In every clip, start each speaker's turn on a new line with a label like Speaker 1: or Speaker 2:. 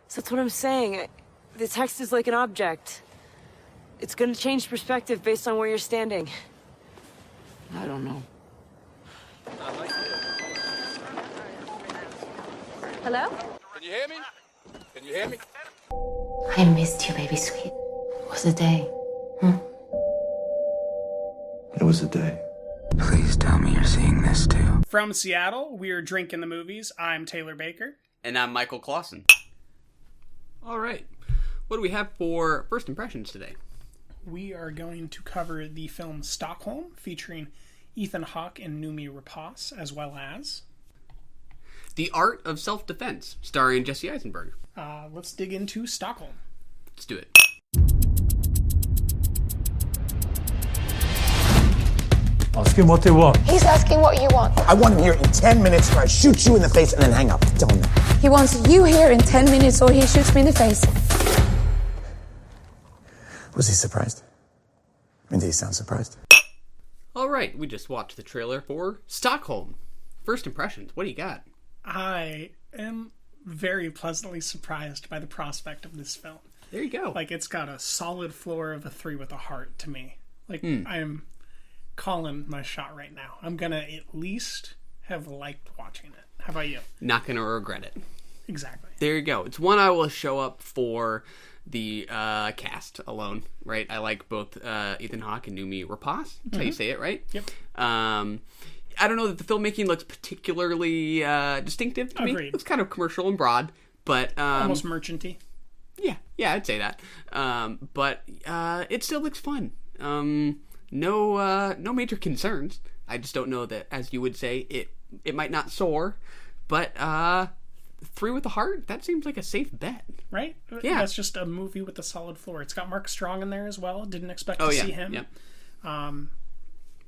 Speaker 1: So that's what I'm saying. The text is like an object. It's gonna change perspective based on where you're standing. I don't know.
Speaker 2: Hello?
Speaker 3: Can you hear me? Can you hear me?
Speaker 2: I missed you, baby sweet. It was a day.
Speaker 4: It was a day.
Speaker 5: Please tell me you're seeing this too.
Speaker 6: From Seattle, we're Drinking the Movies. I'm Taylor Baker.
Speaker 7: And I'm Michael Clausen. All right. What do we have for first impressions today?
Speaker 6: We are going to cover the film Stockholm, featuring Ethan Hawke and Noomi Rapace, as well as
Speaker 7: The Art of Self-Defense, starring Jesse Eisenberg.
Speaker 6: Let's dig into Stockholm.
Speaker 7: Let's do it.
Speaker 4: Ask him what they want.
Speaker 8: He's asking what you want.
Speaker 9: I want him here in 10 minutes or I shoot you in the face and then hang up. Tell him that.
Speaker 8: He wants you here in 10 minutes or he shoots me in the face.
Speaker 9: Was he surprised? I mean, did he sound surprised?
Speaker 7: All right, we just watched the trailer for Stockholm. First impressions, what do you got?
Speaker 6: I am very pleasantly surprised by the prospect of this film.
Speaker 7: There you go.
Speaker 6: Like, it's got a solid floor of a 3 with a heart to me. Like, I'm calling my shot right now. I'm gonna at least have liked watching it. How about you?
Speaker 7: Not gonna regret it.
Speaker 6: Exactly.
Speaker 7: There you go. It's one I will show up for the cast alone, right? I like both Ethan Hawke and Noomi Rapace. That's how you say it, right?
Speaker 6: Yep.
Speaker 7: I don't know that the filmmaking looks particularly distinctive to me.
Speaker 6: Agreed.
Speaker 7: It's kind of commercial and broad, but
Speaker 6: Almost merchanty.
Speaker 7: Yeah, I'd say that. But it still looks fun. No major concerns. I just don't know that, as you would say, it might not soar, but 3 with a heart, that seems like a safe bet.
Speaker 6: Right?
Speaker 7: Yeah.
Speaker 6: That's just a movie with a solid floor. It's got Mark Strong in there as well. Didn't expect to see him.
Speaker 7: Yep.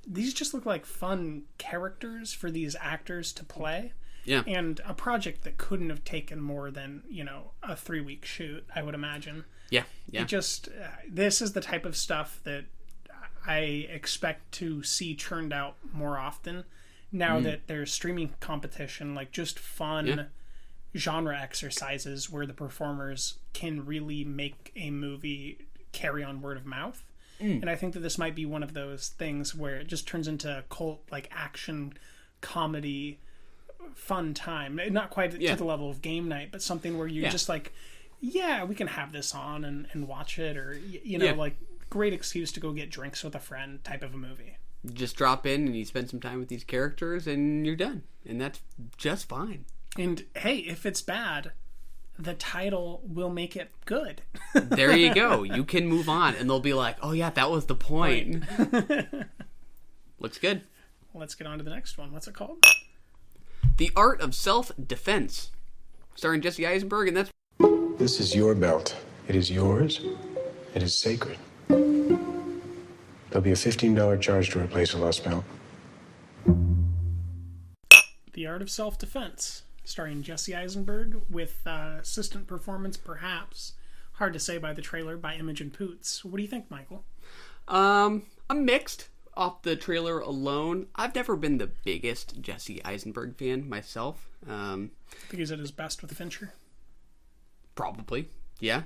Speaker 6: These just look like fun characters for these actors to play.
Speaker 7: Yeah.
Speaker 6: And a project that couldn't have taken more than, a 3-week shoot, I would imagine.
Speaker 7: Yeah.
Speaker 6: It just, this is the type of stuff that I expect to see churned out more often now that there's streaming competition, like just fun genre exercises where the performers can really make a movie carry on word of mouth. And I think that this might be one of those things where it just turns into a cult, like, action comedy fun time. Not quite to the level of game night, but something where you're just like, yeah, we can have this on and watch it, or like, great excuse to go get drinks with a friend type of a movie.
Speaker 7: You just drop in and you spend some time with these characters and you're done. And that's just fine.
Speaker 6: And hey, if it's bad, the title will make it good.
Speaker 7: There you go. You can move on and they'll be like, oh yeah, that was the point. Looks good.
Speaker 6: Let's get on to the next one. What's it called?
Speaker 7: The Art of Self-Defense, starring Jesse Eisenberg, and that's...
Speaker 4: This is your belt. It is yours. It is sacred. There'll be a $15 charge to replace a lost belt.
Speaker 6: The Art of Self-Defense, starring Jesse Eisenberg, with assistant performance, perhaps, hard to say by the trailer, by Imogen Poots. What do you think, Michael?
Speaker 7: I'm mixed off the trailer alone. I've never been the biggest Jesse Eisenberg fan myself.
Speaker 6: I think he's at his best with Fincher.
Speaker 7: Probably, yeah.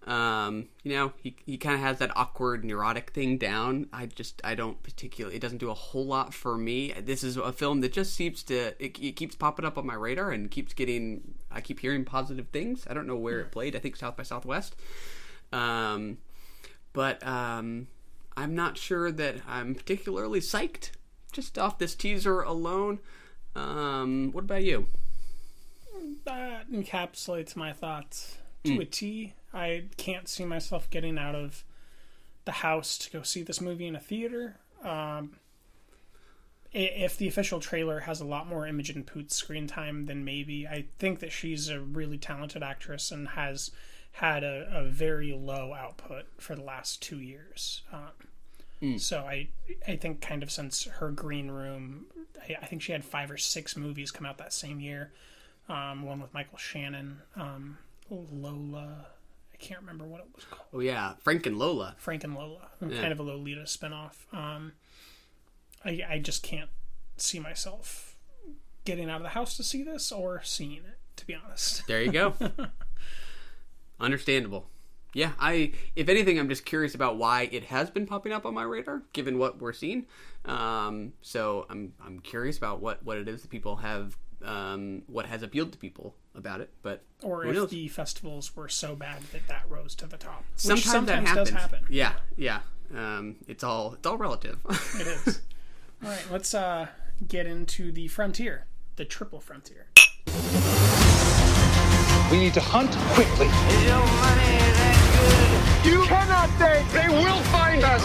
Speaker 7: He kind of has that awkward, neurotic thing down. I don't particularly, it doesn't do a whole lot for me. This is a film that just seems to, it keeps popping up on my radar and I keep hearing positive things. I don't know where it played. I think South by Southwest. But I'm not sure that I'm particularly psyched just off this teaser alone. What about you?
Speaker 6: That encapsulates my thoughts to a T. I can't see myself getting out of the house to go see this movie in a theater. If the official trailer has a lot more Imogen Poots screen time, then maybe. I think that she's a really talented actress and has had a very low output for the last 2 years. So I think kind of since her Green Room, I think she had 5 or 6 movies come out that same year. One with Michael Shannon, Lola, I can't remember what it was called.
Speaker 7: Oh yeah, Frank and Lola.
Speaker 6: Kind of a Lolita spinoff. I just can't see myself getting out of the house to see this or seeing it, to be honest.
Speaker 7: There you go. Understandable. Yeah, if anything, I'm just curious about why it has been popping up on my radar, given what we're seeing. So I'm curious about what it is that people have, what has appealed to people about it. But
Speaker 6: or
Speaker 7: who
Speaker 6: if
Speaker 7: knows?
Speaker 6: the festivals were so bad that rose to the top.
Speaker 7: Sometimes that
Speaker 6: does happen.
Speaker 7: Yeah. It's all relative.
Speaker 6: It is. All right, let's get into the frontier, the triple frontier.
Speaker 10: We need to hunt quickly.
Speaker 9: You cannot think they will find us!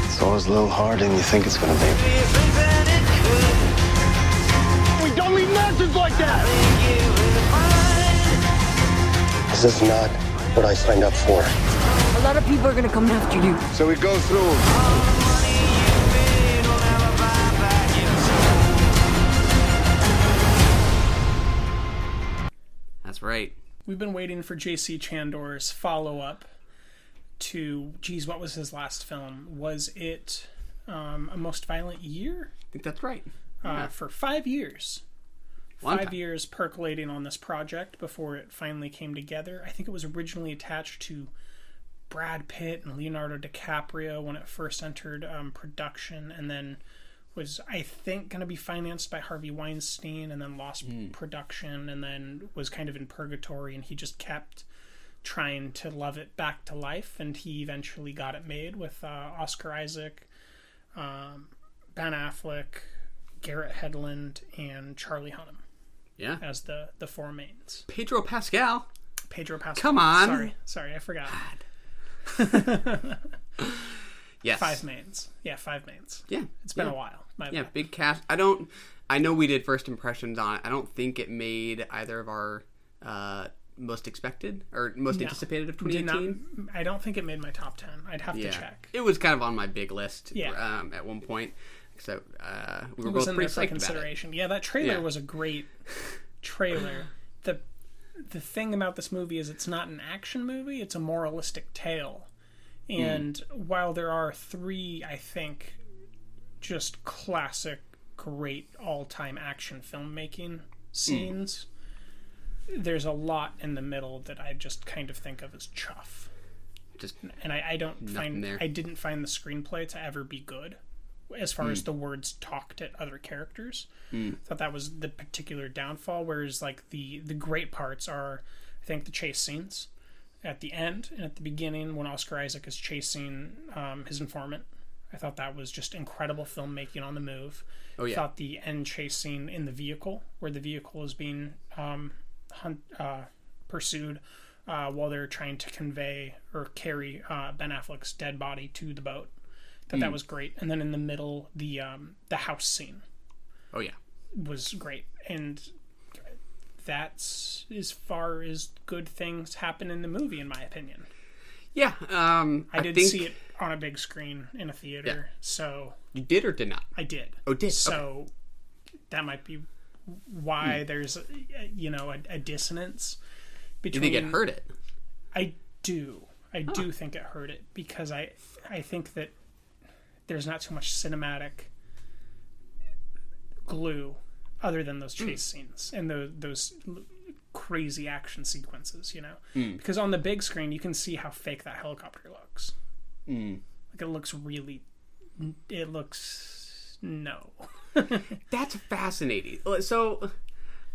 Speaker 11: It's always a little harder than you think it's gonna be.
Speaker 9: We don't leave nonsense like that!
Speaker 11: This is not what I signed up for.
Speaker 1: A lot of people are gonna come after you.
Speaker 10: So we go through.
Speaker 7: That's right.
Speaker 6: We've been waiting for J.C. Chandor's follow-up to, what was his last film? Was it A Most Violent Year?
Speaker 7: I think that's right.
Speaker 6: For 5 years.
Speaker 7: Long
Speaker 6: 5
Speaker 7: time.
Speaker 6: years percolating on this project before it finally came together. I think it was originally attached to Brad Pitt and Leonardo DiCaprio when it first entered production, and then was, I think, going to be financed by Harvey Weinstein, and then lost production, and then was kind of in purgatory, and he just kept trying to love it back to life, and he eventually got it made with Oscar Isaac, Ben Affleck, Garrett Hedlund, and Charlie Hunnam.
Speaker 7: Yeah.
Speaker 6: As the four mains.
Speaker 7: Pedro Pascal.
Speaker 6: Come
Speaker 7: on.
Speaker 6: Sorry, I forgot.
Speaker 7: Yes.
Speaker 6: 5 mains. Yeah, 5 mains.
Speaker 7: Yeah.
Speaker 6: It's been a while. My bad.
Speaker 7: Big cast. I know we did first impressions on it. I don't think it made either of our most expected or most anticipated of 2018.
Speaker 6: I don't think it made my top 10. I'd have to check.
Speaker 7: It was kind of on my big list
Speaker 6: Yeah.
Speaker 7: At one point. So we were
Speaker 6: It was
Speaker 7: both
Speaker 6: in
Speaker 7: pretty
Speaker 6: there for
Speaker 7: psyched
Speaker 6: consideration.
Speaker 7: about it.
Speaker 6: Yeah, that trailer was a great trailer. The thing about this movie is it's not an action movie, it's a moralistic tale. And while there are 3, I think, just classic, great, all-time action filmmaking scenes, there's a lot in the middle that I just kind of think of as chuff. And I didn't find the screenplay to ever be good as far as the words talked at other characters. Thought that was the particular downfall, whereas like the great parts are, I think, the chase scenes at the end and at the beginning when Oscar Isaac is chasing his informant. I thought that was just incredible filmmaking on the move. I thought the end chase scene in the vehicle, where the vehicle is being pursued while they're trying to convey or carry Ben Affleck's dead body to the boat. That was great. And then in the middle, the house scene. Was great. And that's as far as good things happen in the movie, in my opinion.
Speaker 7: Yeah.
Speaker 6: I did see it on a big screen in a theater. So
Speaker 7: you did or did not?
Speaker 6: I did.
Speaker 7: Oh, did.
Speaker 6: So that might be why there's a dissonance between.
Speaker 7: You think it hurt it?
Speaker 6: I do. I do think it hurt it because I think that there's not too much cinematic glue other than those chase scenes and those crazy action sequences, because on the big screen you can see how fake that helicopter looks. Like it looks no.
Speaker 7: That's fascinating. So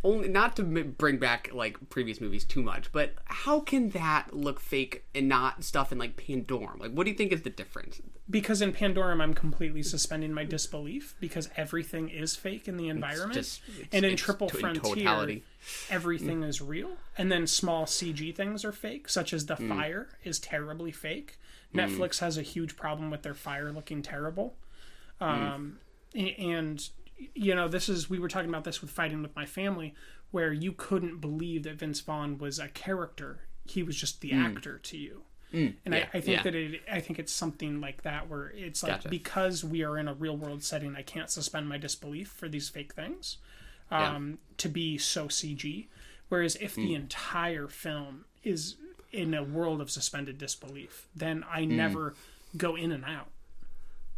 Speaker 7: only not to bring back like previous movies too much, but how can that look fake and not stuff in like Pandorum? Like, what do you think is the difference?
Speaker 6: Because in Pandorum, I'm completely suspending my disbelief because everything is fake in the environment, and in Triple Frontier, everything is real, and then small CG things are fake, such as the fire is terribly fake. Netflix has a huge problem with their fire looking terrible, and we were talking about this with Fighting With My Family, where you couldn't believe that Vince Vaughn was a character; he was just the actor to you. And I think I think it's something like that where it's like, because we are in a real world setting, I can't suspend my disbelief for these fake things to be so CG. Whereas if the entire film is in a world of suspended disbelief, then I never go in and out.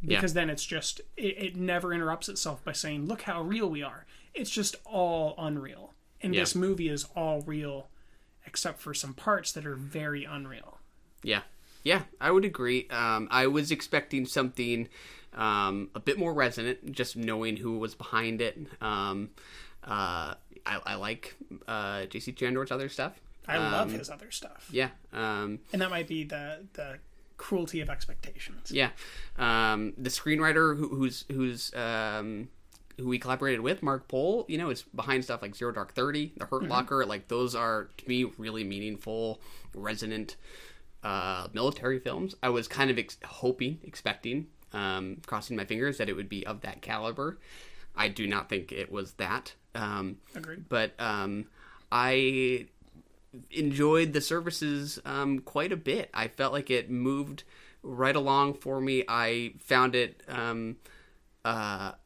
Speaker 6: Because then it's just, it never interrupts itself by saying, look how real we are. It's just all unreal. And this movie is all real except for some parts that are very unreal.
Speaker 7: Yeah, I would agree. I was expecting something a bit more resonant, just knowing who was behind it. I like J.C. Chandor's other stuff.
Speaker 6: I love his other stuff.
Speaker 7: Yeah.
Speaker 6: And that might be the cruelty of expectations.
Speaker 7: Yeah. The screenwriter who we collaborated with, Mark Pohl, is behind stuff like Zero Dark 30, The Hurt Locker. Like, those are, to me, really meaningful, resonant military films. I was kind of expecting, crossing my fingers, that it would be of that caliber. I do not think it was that.
Speaker 6: Agreed.
Speaker 7: But I enjoyed the services quite a bit. I felt like it moved right along for me. I found it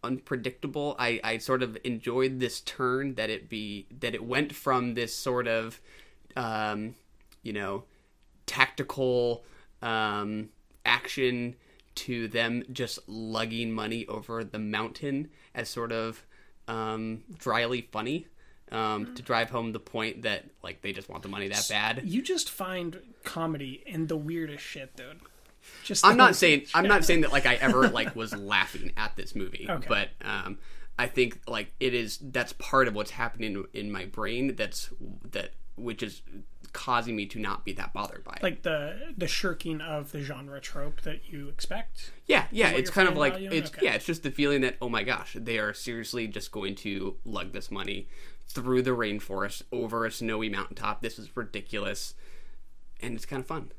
Speaker 7: unpredictable. I sort of enjoyed this turn that it went from this sort of tactical action to them just lugging money over the mountain as sort of dryly funny. To drive home the point that, like, they just want the money that bad.
Speaker 6: You just find comedy in the weirdest shit, dude.
Speaker 7: I'm not saying that, like, I ever, like, was laughing at this movie,
Speaker 6: okay.
Speaker 7: But I think, like, that's part of what's happening in my brain which is causing me to not be that bothered by it.
Speaker 6: Like the shirking of the genre trope that you expect.
Speaker 7: Yeah, it's kind of like
Speaker 6: okay.
Speaker 7: it's just the feeling that, oh my gosh, they are seriously just going to lug this money through the rainforest over a snowy mountaintop. This is ridiculous, and it's kind of fun.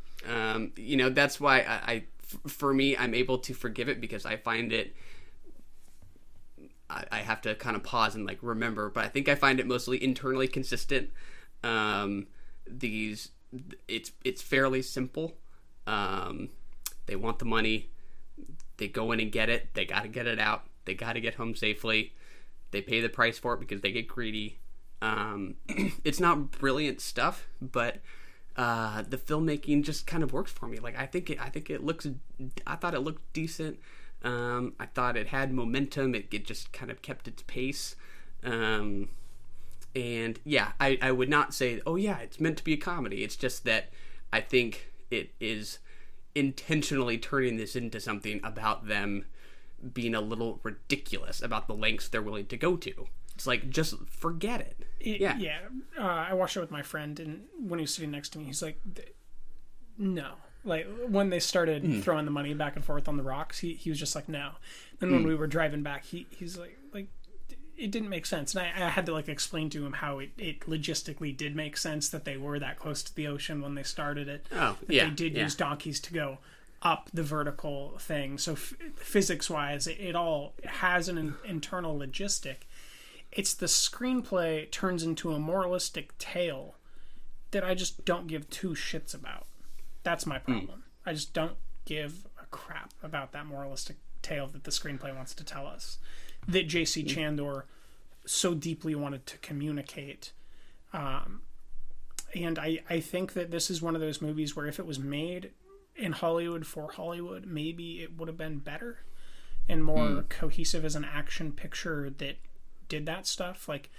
Speaker 7: That's why for me, I'm able to forgive it, because I find it. I have to kind of pause and, like, remember, but I think I find it mostly internally consistent. It's fairly simple. They want the money. They go in and get it. They got to get it out. They got to get home safely. They pay the price for it because they get greedy. It's not brilliant stuff, but the filmmaking just kind of works for me. Like, I thought it looked decent. I thought it had momentum. It just kind of kept its pace. And yeah, I would not say, oh yeah, it's meant to be a comedy. It's just that I think it is intentionally turning this into something about them being a little ridiculous about the lengths they're willing to go to. It's like, just forget it.
Speaker 6: Yeah. I watched it with my friend, and when he was sitting next to me, he's like, no. Like, when they started throwing the money back and forth on the rocks, he was just like, no. And when we were driving back, he's like, it didn't make sense. And I had to, like, explain to him how it logistically did make sense that they were that close to the ocean when they started it.
Speaker 7: Oh,
Speaker 6: that
Speaker 7: yeah.
Speaker 6: They did use donkeys to go up the vertical thing. So physics-wise, it all has an internal logistic. It's the screenplay turns into a moralistic tale that I just don't give two shits about. That's my problem. I just don't give a crap about that moralistic tale that the screenplay wants to tell us, that J.C. Chandor so deeply wanted to communicate. And I think that this is one of those movies where if it was made in Hollywood for Hollywood, maybe it would have been better and more cohesive as an action picture that did that stuff. Like,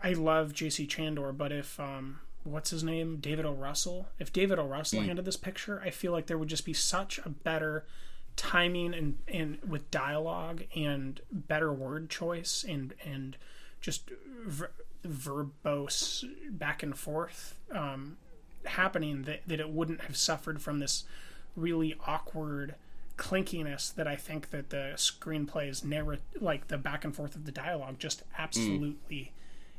Speaker 6: I love J.C. Chandor, but if what's his name, David O. Russell, if David O. Russell handed this picture, I feel like there would just be such a better timing and with dialogue and better word choice and just verbose back and forth happening, that it wouldn't have suffered from this really awkward clinkiness that I think that the screenplay's like the back and forth of the dialogue just absolutely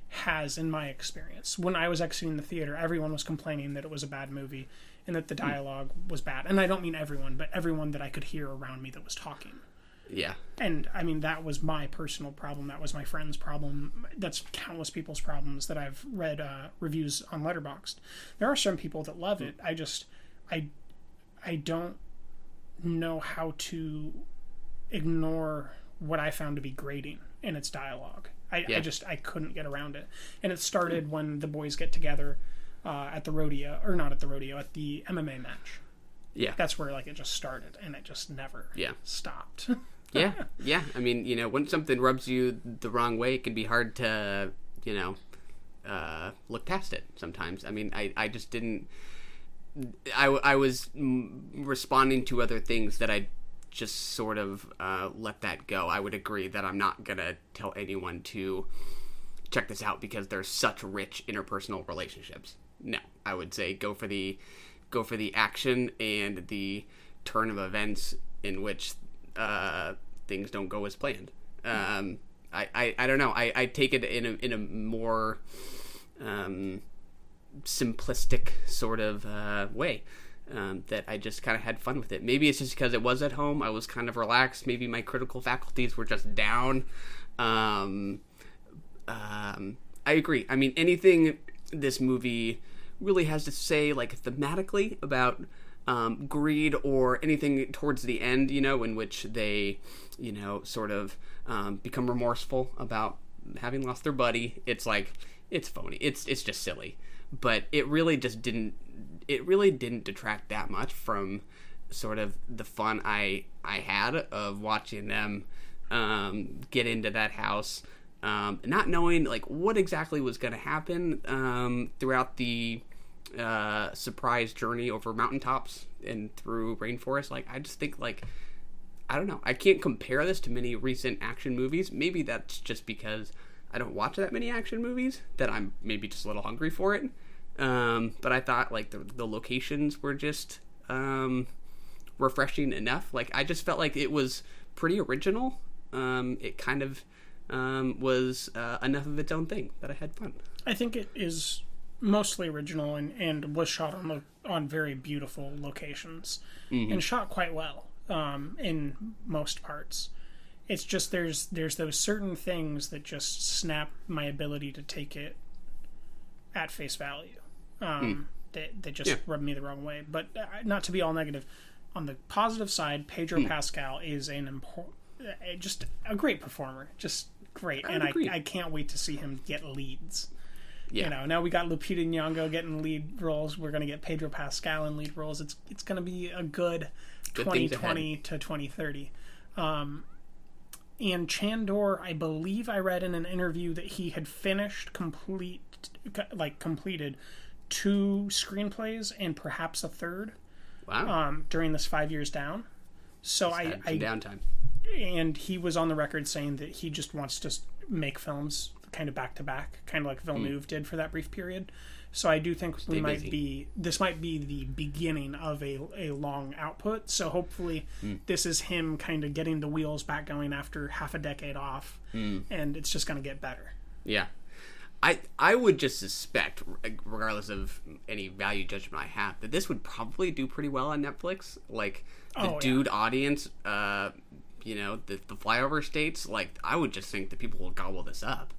Speaker 6: has, in my experience. When I was exiting the theater, everyone was complaining that it was a bad movie and that the dialogue was bad. And I don't mean everyone, but everyone that I could hear around me that was talking.
Speaker 7: Yeah.
Speaker 6: And I mean, that was my personal problem. That was my friend's problem. That's countless people's problems that I've read reviews on Letterboxd. There are some people that love it. I don't know how to ignore what I found to be grating in its dialogue. I couldn't get around it. And it started when the boys get together at the rodeo, or not at the rodeo, at the MMA match.
Speaker 7: Yeah.
Speaker 6: That's where, like, it just started, and it just never stopped.
Speaker 7: Yeah. I mean, when something rubs you the wrong way, it can be hard to, look past it sometimes. I mean, I just didn't. I was responding to other things that I just sort of let that go. I would agree that I'm not gonna tell anyone to check this out because there's such rich interpersonal relationships. No, I would say go for the action and the turn of events in which things don't go as planned. I don't know. I take it in a more simplistic sort of way. That I just kind of had fun with it. Maybe it's just because it was at home. I was kind of relaxed. Maybe my critical faculties were just down. I agree. I mean, anything this movie really has to say, like, thematically about greed or anything towards the end, you know, in which they, you know, sort of become remorseful about having lost their buddy. It's like, it's phony. It's just silly. But it really didn't detract that much from sort of the fun I had of watching them get into that house, not knowing like what exactly was going to happen throughout the surprise journey over mountaintops and through rainforest. Like, I just think, like, I don't know, I can't compare this to many recent action movies. Maybe that's just because I don't watch that many action movies, that I'm maybe just a little hungry for it. But I thought, like, the locations were just refreshing enough. Like, I just felt like it was pretty original. It kind of was enough of its own thing that I had fun.
Speaker 6: I think it is mostly original and was shot on very beautiful locations, and shot quite well in most parts. It's just there's those certain things that just snap my ability to take it at face value. That just rub me the wrong way. But not to be all negative. On the positive side, Pedro Pascal is just a great performer. Just great. I can't wait to see him get leads. Yeah. You know, now we got Lupita Nyong'o getting lead roles. We're going to get Pedro Pascal in lead roles. It's going to be a good 2020 to 2030. And Chandor, I believe I read in an interview that he had completed 2 screenplays and perhaps a third. Wow. During this 5 years down. So I downtime. And he was on the record saying that he just wants to make films kind of back to back, kind of like Villeneuve did for that brief period. So I do think this might be the beginning of a long output. So hopefully this is him kind of getting the wheels back going after half a decade off, and it's just going to get better. Yeah.
Speaker 7: I would just suspect, regardless of any value judgment I have, that this would probably do pretty well on Netflix. Like, the audience, you know, the flyover states, like, I would just think that people will gobble this up.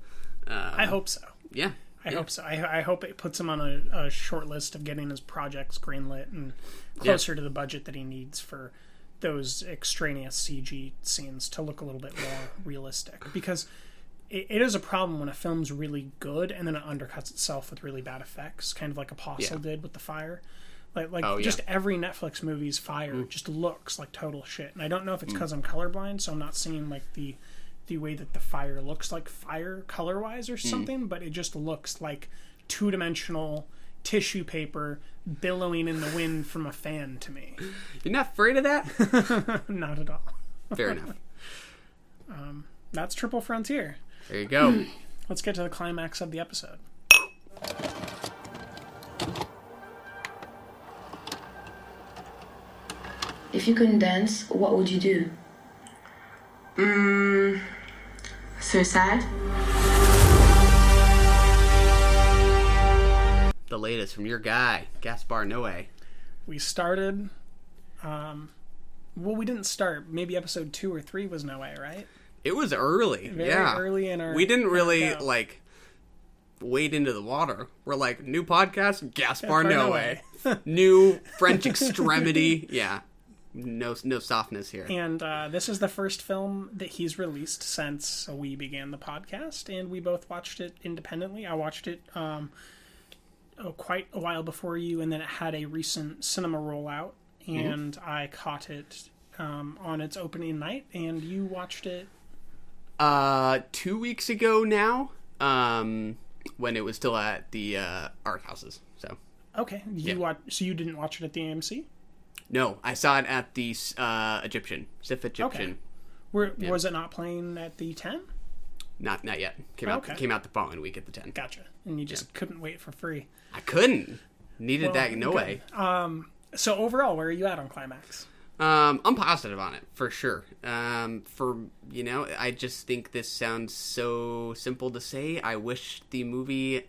Speaker 6: I hope so.
Speaker 7: Yeah.
Speaker 6: I hope so. I hope it puts him on a short list of getting his projects greenlit and closer to the budget that he needs for those extraneous CG scenes to look a little bit more realistic. Because it is a problem when a film's really good and then it undercuts itself with really bad effects, kind of like Apostle did with the fire. Just every Netflix movie's fire just looks like total shit. And I don't know if it's because I'm colorblind, so I'm not seeing like the way that the fire looks like fire color-wise or something, but it just looks like two-dimensional tissue paper billowing in the wind from a fan to me.
Speaker 7: You're not afraid of that?
Speaker 6: Not at all.
Speaker 7: Fair enough.
Speaker 6: That's Triple Frontier.
Speaker 7: There you go.
Speaker 6: Let's get to the climax of the episode.
Speaker 2: If you couldn't dance, what would you do? Suicide?
Speaker 7: The latest from your guy, Gaspar Noé.
Speaker 6: We started... we didn't start. Maybe episode 2 or 3 was Noé, right?
Speaker 7: It was early.
Speaker 6: Very early in our...
Speaker 7: We didn't really, wade into the water. We're like, new podcast, Gaspar Noé. New French extremity. Yeah. No softness here.
Speaker 6: And this is the first film that he's released since we began the podcast, and we both watched it independently. I watched it quite a while before you, and then it had a recent cinema rollout, and I caught it on its opening night, and you watched it
Speaker 7: 2 weeks ago now. when it was still at the art houses. So
Speaker 6: Okay, so you didn't watch it at the AMC?
Speaker 7: no, I saw it at the Egyptian, SIF Egyptian.
Speaker 6: Okay. Was it not playing at the 10?
Speaker 7: Not yet. Came out the following week at the 10.
Speaker 6: Gotcha. And you just couldn't wait for free.
Speaker 7: I couldn't. Needed that no way.
Speaker 6: So overall, where are you at on Climax?
Speaker 7: I'm positive on it for sure. I just think this sounds so simple to say. I wish the movie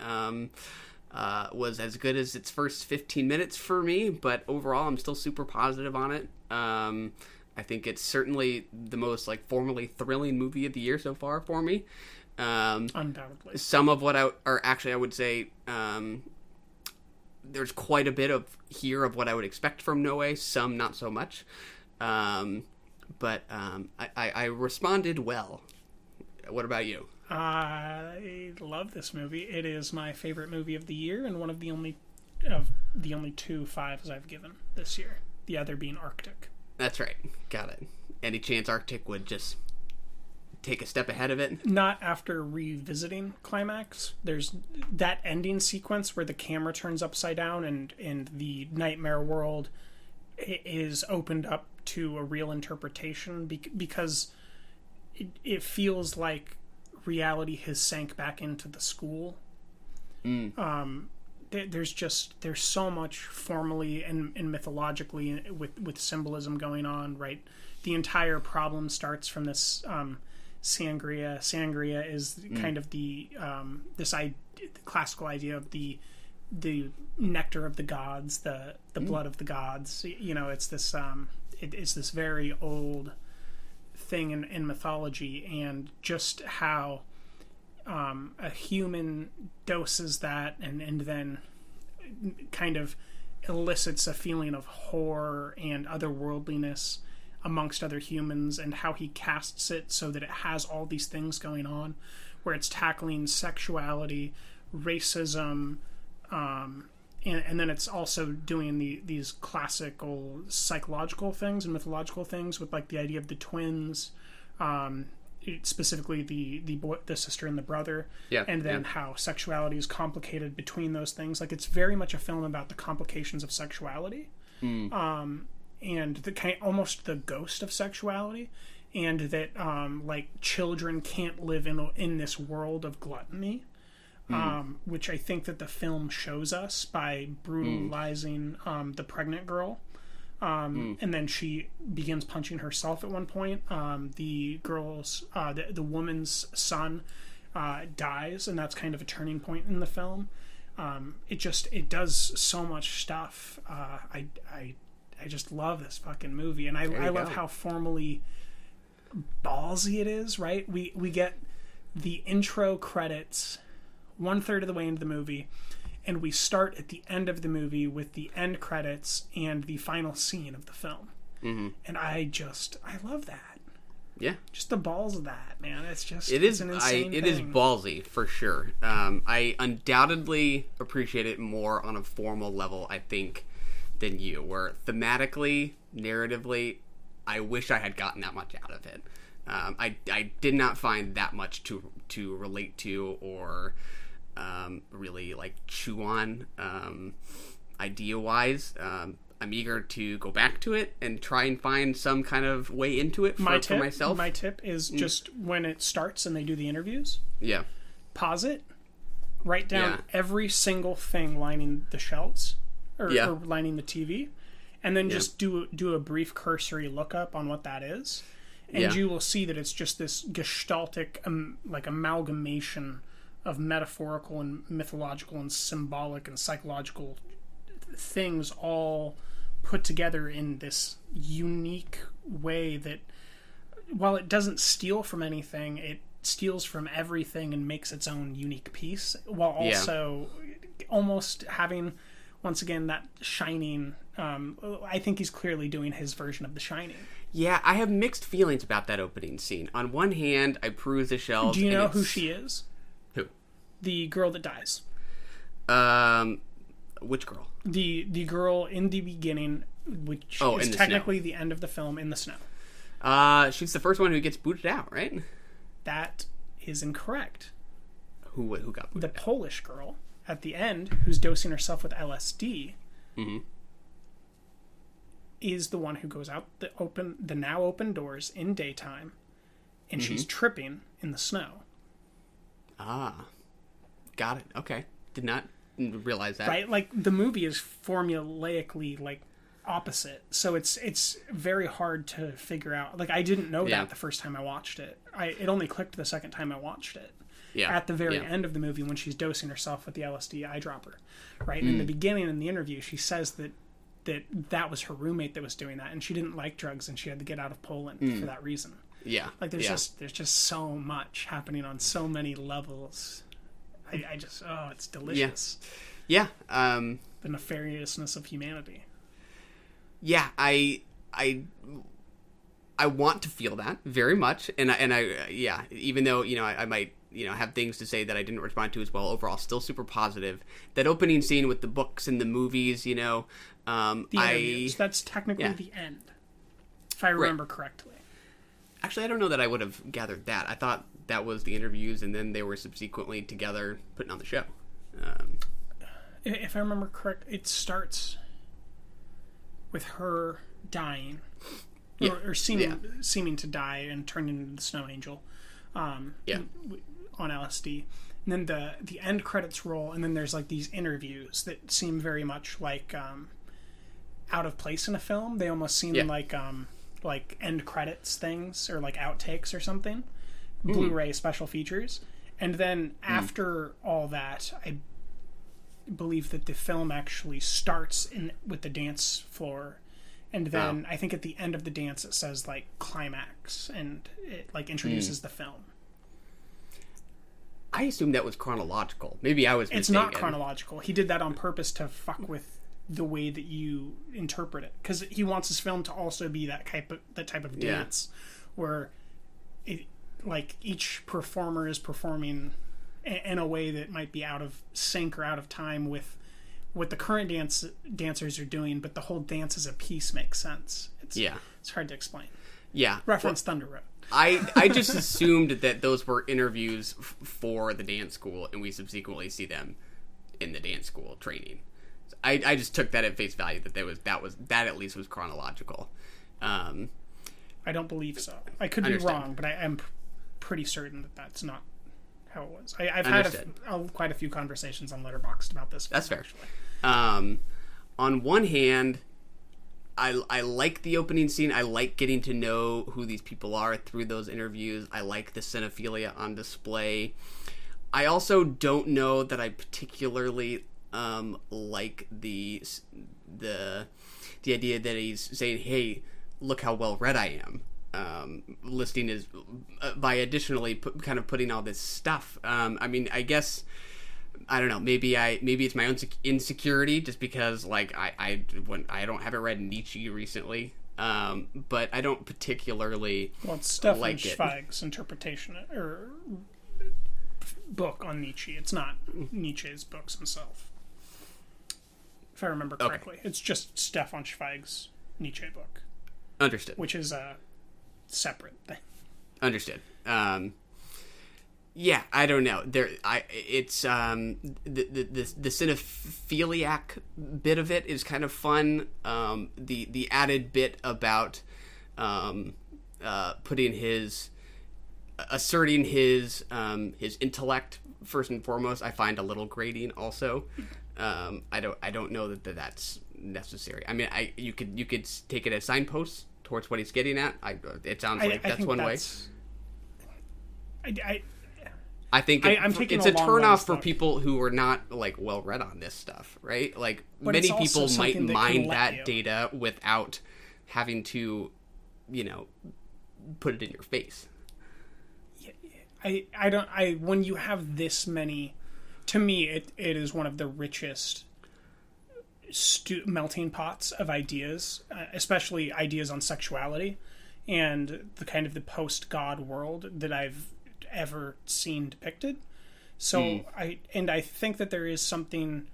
Speaker 7: was as good as its first 15 minutes for me, but overall, I'm still super positive on it. I think it's certainly the most formally thrilling movie of the year so far for me.
Speaker 6: Undoubtedly.
Speaker 7: Some of what I would say, there's quite a bit of what I would expect from No Way, some not so much. But I responded well. What about you?
Speaker 6: I love this movie. It is my favorite movie of the year and one of the only 2 5s I've given this year. The other being Arctic.
Speaker 7: That's right. Got it. Any chance Arctic would just take a step ahead of it?
Speaker 6: Not after revisiting Climax. There's that ending sequence where the camera turns upside down and the nightmare world is opened up to a real interpretation because it feels like reality has sank back into the school. There's so much formally and mythologically with symbolism going on, right? The entire problem starts from this sangria. Sangria is kind of the classical idea of the nectar of the gods, the blood of the gods. It's this it's this very old thing in mythology, and just how a human doses that and then kind of elicits a feeling of horror and otherworldliness amongst other humans, and how he casts it so that it has all these things going on, where it's tackling sexuality, racism, and then it's also doing these classical psychological things and mythological things with the idea of the twins, specifically the sister and the brother, and then how sexuality is complicated between those things. It's very much a film about the complications of sexuality, and the almost the ghost of sexuality, and that children can't live in this world of gluttony, which I think that the film shows us by brutalizing the pregnant girl. And then she begins punching herself at one point. The woman's son dies, and that's kind of a turning point in the film. It does so much stuff. I just love this fucking movie, and I love how formally ballsy it is. Right? We get the intro credits 1/3 of the way into the movie, and we start at the end of the movie with the end credits and the final scene of the film. And I love that.
Speaker 7: Yeah,
Speaker 6: just the balls of that, man. It's an insane thing.
Speaker 7: It is ballsy for sure. I undoubtedly appreciate it more on a formal level, I think, than you. Where thematically, narratively, I wish I had gotten that much out of it. I did not find that much to relate to or really chew on idea-wise. I'm eager to go back to it and try and find some kind of way into it for myself.
Speaker 6: My tip is just when it starts and they do the interviews, pause it, write down every single thing lining the shelves or lining the TV, and then just do a brief cursory lookup on what that is, and you will see that it's just this gestaltic amalgamation of metaphorical and mythological and symbolic and psychological things all put together in this unique way that, while it doesn't steal from anything, it steals from everything and makes its own unique piece, while also almost having, once again, that Shining. I think he's clearly doing his version of The Shining.
Speaker 7: Yeah, I have mixed feelings about that opening scene. On one hand, I peruse the shelves.
Speaker 6: Do you know who she is?
Speaker 7: Who?
Speaker 6: The girl that dies.
Speaker 7: Which girl?
Speaker 6: The girl in the beginning, which is technically the end of the film, in the snow.
Speaker 7: She's the first one who gets booted out, right?
Speaker 6: That is incorrect.
Speaker 7: Who got booted
Speaker 6: the
Speaker 7: out?
Speaker 6: Polish girl at the end, who's dosing herself with LSD, is the one who goes out the now open doors in daytime, and she's tripping in the snow.
Speaker 7: Ah, got it. Okay, did not realize that.
Speaker 6: Right, like the movie is formulaically like opposite, so it's very hard to figure out. Like I didn't know that the first time I watched it. It only clicked the second time I watched it.
Speaker 7: Yeah.
Speaker 6: At the very end of the movie, when she's dosing herself with the LSD eyedropper, right? And in the beginning, in the interview, she says that was her roommate that was doing that, and she didn't like drugs, and she had to get out of Poland for that reason.
Speaker 7: Yeah,
Speaker 6: like there's just so much happening on so many levels. I just it's delicious.
Speaker 7: Yeah.
Speaker 6: The nefariousness of humanity.
Speaker 7: Yeah, I want to feel that very much, and I even though I might have things to say that I didn't respond to as well, overall still super positive. That opening scene with the books and the movies, the
Speaker 6: interviews, that's technically the end, if I remember correctly.
Speaker 7: Actually, I don't know that I would have gathered that. I thought that was the interviews, and then they were subsequently together putting on the show.
Speaker 6: If I remember correct, it starts with her dying, or seeming to die and turning into the snow angel, on LSD. And then the end credits roll, and then there's like these interviews that seem very much like out of place in a film. They almost seem like end credits things, or like outtakes or something, Blu-ray special features. And then after all that, I believe that the film actually starts with the dance floor, and then I think at the end of the dance it says like climax, and it like introduces the film.
Speaker 7: I assumed that was chronological. Maybe I was mistaken.
Speaker 6: It's not chronological. He did that on purpose to fuck with the way that you interpret it, because he wants his film to also be that type of dance, where it, like, each performer is performing in a way that might be out of sync or out of time with what the current dancers are doing, but the whole dance as a piece makes sense. It's hard to explain.
Speaker 7: Yeah.
Speaker 6: Reference Thunder Road.
Speaker 7: I just assumed that those were interviews for the dance school, and we subsequently see them in the dance school training. So I just took that at face value, that at least was chronological.
Speaker 6: I don't believe so. I could be wrong, but I am pretty certain that that's not how it was. I've had quite a few conversations on Letterboxd about this.
Speaker 7: That's fair. Actually. On one hand, I like the opening scene. I like getting to know who these people are through those interviews. I like the cinephilia on display. I also don't know that I particularly like the idea that he's saying, "Hey, look how well read I am." Listing is by additionally kind of putting all this stuff. I mean, I guess. I don't know. Maybe it's my own insecurity, just because like I don't haven't read Nietzsche recently, but I don't particularly
Speaker 6: it's Stefan Zweig's interpretation or book on Nietzsche. It's not Nietzsche's books himself, if I remember correctly. It's just Stefan Zweig's Nietzsche book.
Speaker 7: Understood.
Speaker 6: Which is a separate thing.
Speaker 7: Understood. Yeah, I don't know. It's the cinephiliac bit of it is kind of fun. The added bit about asserting his intellect first and foremost, I find a little grating. Also, I don't know that that's necessary. I mean, you could take it as signposts towards what he's getting at. It sounds like that's one way. I think it's a turnoff for people who are not like well read on this stuff, right? Like
Speaker 6: but
Speaker 7: many people might mine that data without having to, put it in your face.
Speaker 6: When you have this many, to me, it is one of the richest melting pots of ideas, especially ideas on sexuality and the kind of the post-God world that I've ever seen depicted. So I think that there is something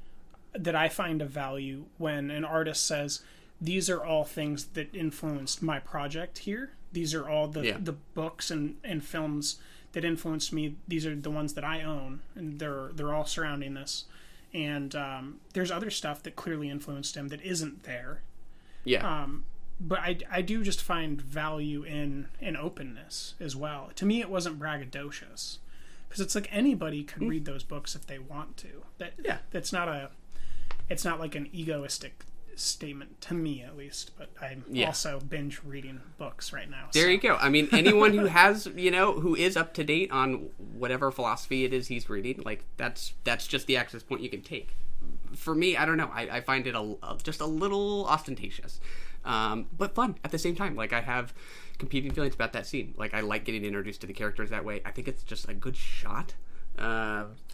Speaker 6: that I find of value when an artist says, these are all things that influenced my project here. These are all the books and films that influenced me. These are the ones that I own, and they're all surrounding this. And there's other stuff that clearly influenced him that isn't there.
Speaker 7: Yeah.
Speaker 6: But I do just find value in openness as well. To me, it wasn't braggadocious, because it's like anybody could read those books if they want to. It's not like an egoistic statement, to me at least. But I'm also binge reading books right now.
Speaker 7: There you go. I mean, anyone who has, who is up to date on whatever philosophy it is he's reading, like that's just the access point you can take. For me, I don't know. I find it just a little ostentatious. But fun at the same time. Like, I have competing feelings about that scene. Like, I like getting introduced to the characters that way. I think it's just a good shot.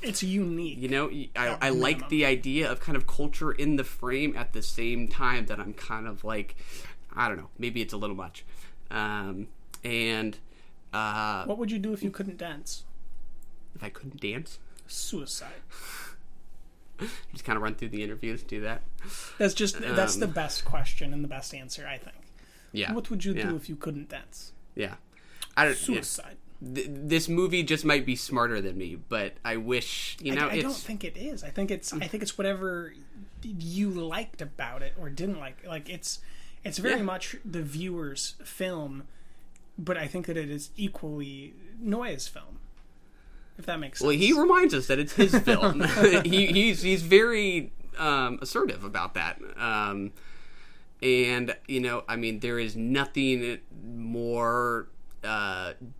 Speaker 6: It's unique.
Speaker 7: I like the idea of kind of culture in the frame at the same time that I'm kind of like, I don't know, maybe it's a little much. What
Speaker 6: would you do if you couldn't dance?
Speaker 7: If I couldn't dance?
Speaker 6: Suicide.
Speaker 7: Just kind of run through the interviews, do that.
Speaker 6: That's the best question and the best answer, I think.
Speaker 7: Yeah.
Speaker 6: What would you do if you couldn't dance?
Speaker 7: Yeah.
Speaker 6: Suicide.
Speaker 7: This movie just might be smarter than me, but I wish, I
Speaker 6: don't think it is. I think it's whatever you liked about it or didn't like. Like, it's very much the viewer's film, but I think that it is equally Noé's film. If that makes sense.
Speaker 7: Well, he reminds us that it's his film. he's very assertive about that. And I mean, there is nothing more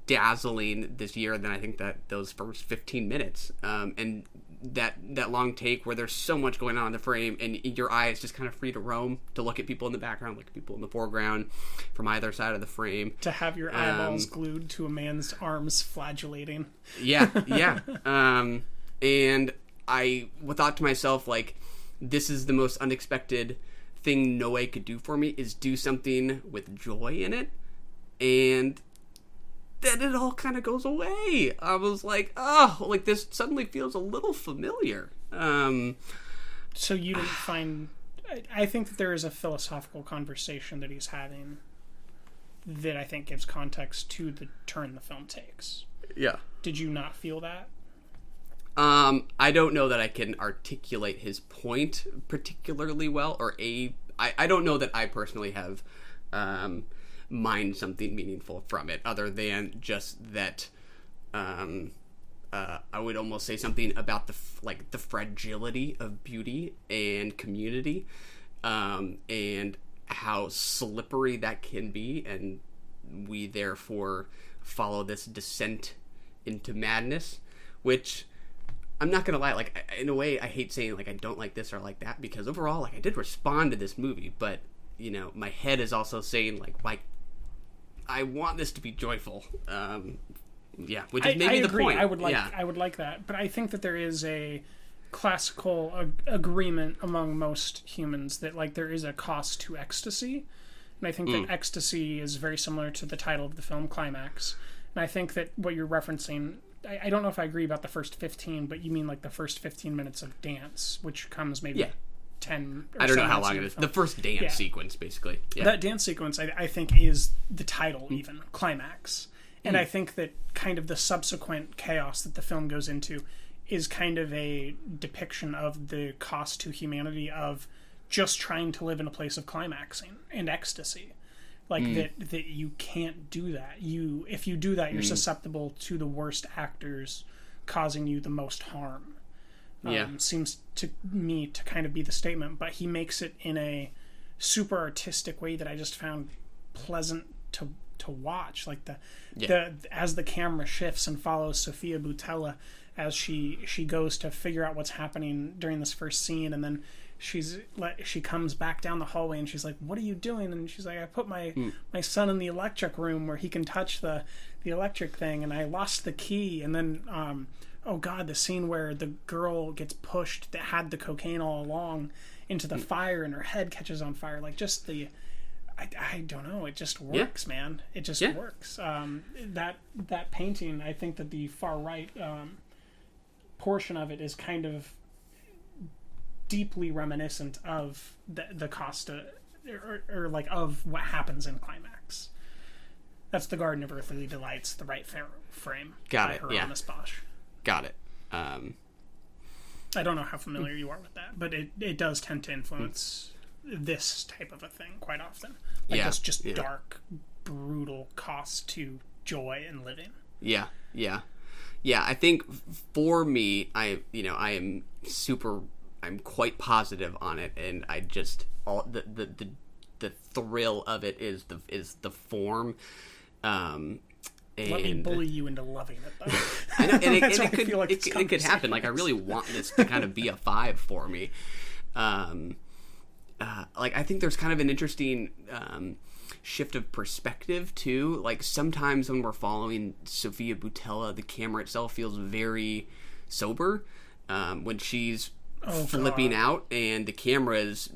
Speaker 7: dazzling this year than I think that those first 15 minutes, and that long take where there's so much going on in the frame, and your eye is just kind of free to roam, to look at people in the background, look at people in the foreground, from either side of the frame.
Speaker 6: To have your eyeballs glued to a man's arms flagellating.
Speaker 7: Yeah. And I thought to myself, like, this is the most unexpected thing Noé could do for me, is do something with joy in it. And then it all kind of goes away. I was like, oh, like, this suddenly feels a little familiar.
Speaker 6: So you didn't find... I think that there is a philosophical conversation that he's having that I think gives context to the turn the film takes.
Speaker 7: Yeah.
Speaker 6: Did you not feel that?
Speaker 7: I don't know that I can articulate his point particularly well, or I don't know that I personally have mined something meaningful from it, other than just that I would almost say something about the fragility of beauty and community, and how slippery that can be, and we therefore follow this descent into madness, which, I'm not gonna lie, like, in a way, I hate saying, like, I don't like this or like that, because overall, like, I did respond to this movie, but, my head is also saying, like, I want this to be joyful. Which is maybe
Speaker 6: I
Speaker 7: the
Speaker 6: agree.
Speaker 7: point.
Speaker 6: I would like that, but I think that there is a classical agreement among most humans that, like, there is a cost to ecstasy, and I think that ecstasy is very similar to the title of the film, Climax. And I think that what you're referencing, I don't know if I agree about the first 15, but you mean like the first 15 minutes of dance, which comes maybe 10 or
Speaker 7: I don't know
Speaker 6: so
Speaker 7: how
Speaker 6: minutes
Speaker 7: long
Speaker 6: in
Speaker 7: it is.
Speaker 6: film.
Speaker 7: The first dance sequence, basically. Yeah.
Speaker 6: That dance sequence, I think, is the title, even, Climax. And I think that kind of the subsequent chaos that the film goes into is kind of a depiction of the cost to humanity of just trying to live in a place of climaxing and ecstasy. Like, that you can't do that. If you do that, you're susceptible to the worst actors causing you the most harm. Seems to me to kind of be the statement, but he makes it in a super artistic way that I just found pleasant to watch. Like as the camera shifts and follows Sofia Boutella as she goes to figure out what's happening during this first scene, and then she comes back down the hallway and she's like, "What are you doing?" And she's like, "I put my son in the electric room where he can touch the electric thing, and I lost the key." And then oh god, the scene where the girl gets pushed that had the cocaine all along into the fire and her head catches on fire. Like, just I don't know, it just works, man. It just works. That painting, I think that the far right portion of it is kind of deeply reminiscent of the Costa or like of what happens in Climax. That's The Garden of Earthly Delights, the right frame.
Speaker 7: Got it. Yeah.
Speaker 6: Hieronymus Bosch.
Speaker 7: Got it.
Speaker 6: I don't know how familiar you are with that, but it does tend to influence this type of a thing quite often. Like this just dark, brutal cost to joy and living. Yeah.
Speaker 7: I think for me, I'm quite positive on it, and I just the thrill of it is the form.
Speaker 6: Let me bully you into loving it, though.
Speaker 7: I know, and it could happen. Like, I really want this to kind of be a 5 for me. Like, I think there's kind of an interesting shift of perspective, too. Like, sometimes when we're following Sofia Boutella, the camera itself feels very sober. When she's flipping out, and the camera is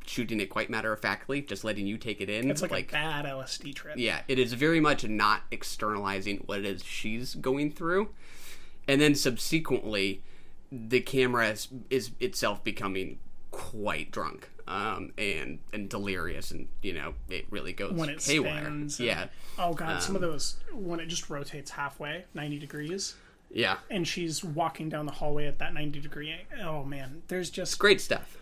Speaker 7: shooting it quite matter-of-factly, just letting you take it in.
Speaker 6: It's like a bad LSD trip.
Speaker 7: Yeah, it is very much not externalizing what it is she's going through. And then subsequently, the camera is itself becoming quite drunk and delirious, and, it really goes
Speaker 6: when it
Speaker 7: haywire.
Speaker 6: Spins
Speaker 7: yeah.
Speaker 6: Oh, God, some of those, when it just rotates halfway, 90 degrees.
Speaker 7: Yeah.
Speaker 6: And she's walking down the hallway at that 90 degree. Oh, man, there's just...
Speaker 7: It's great stuff.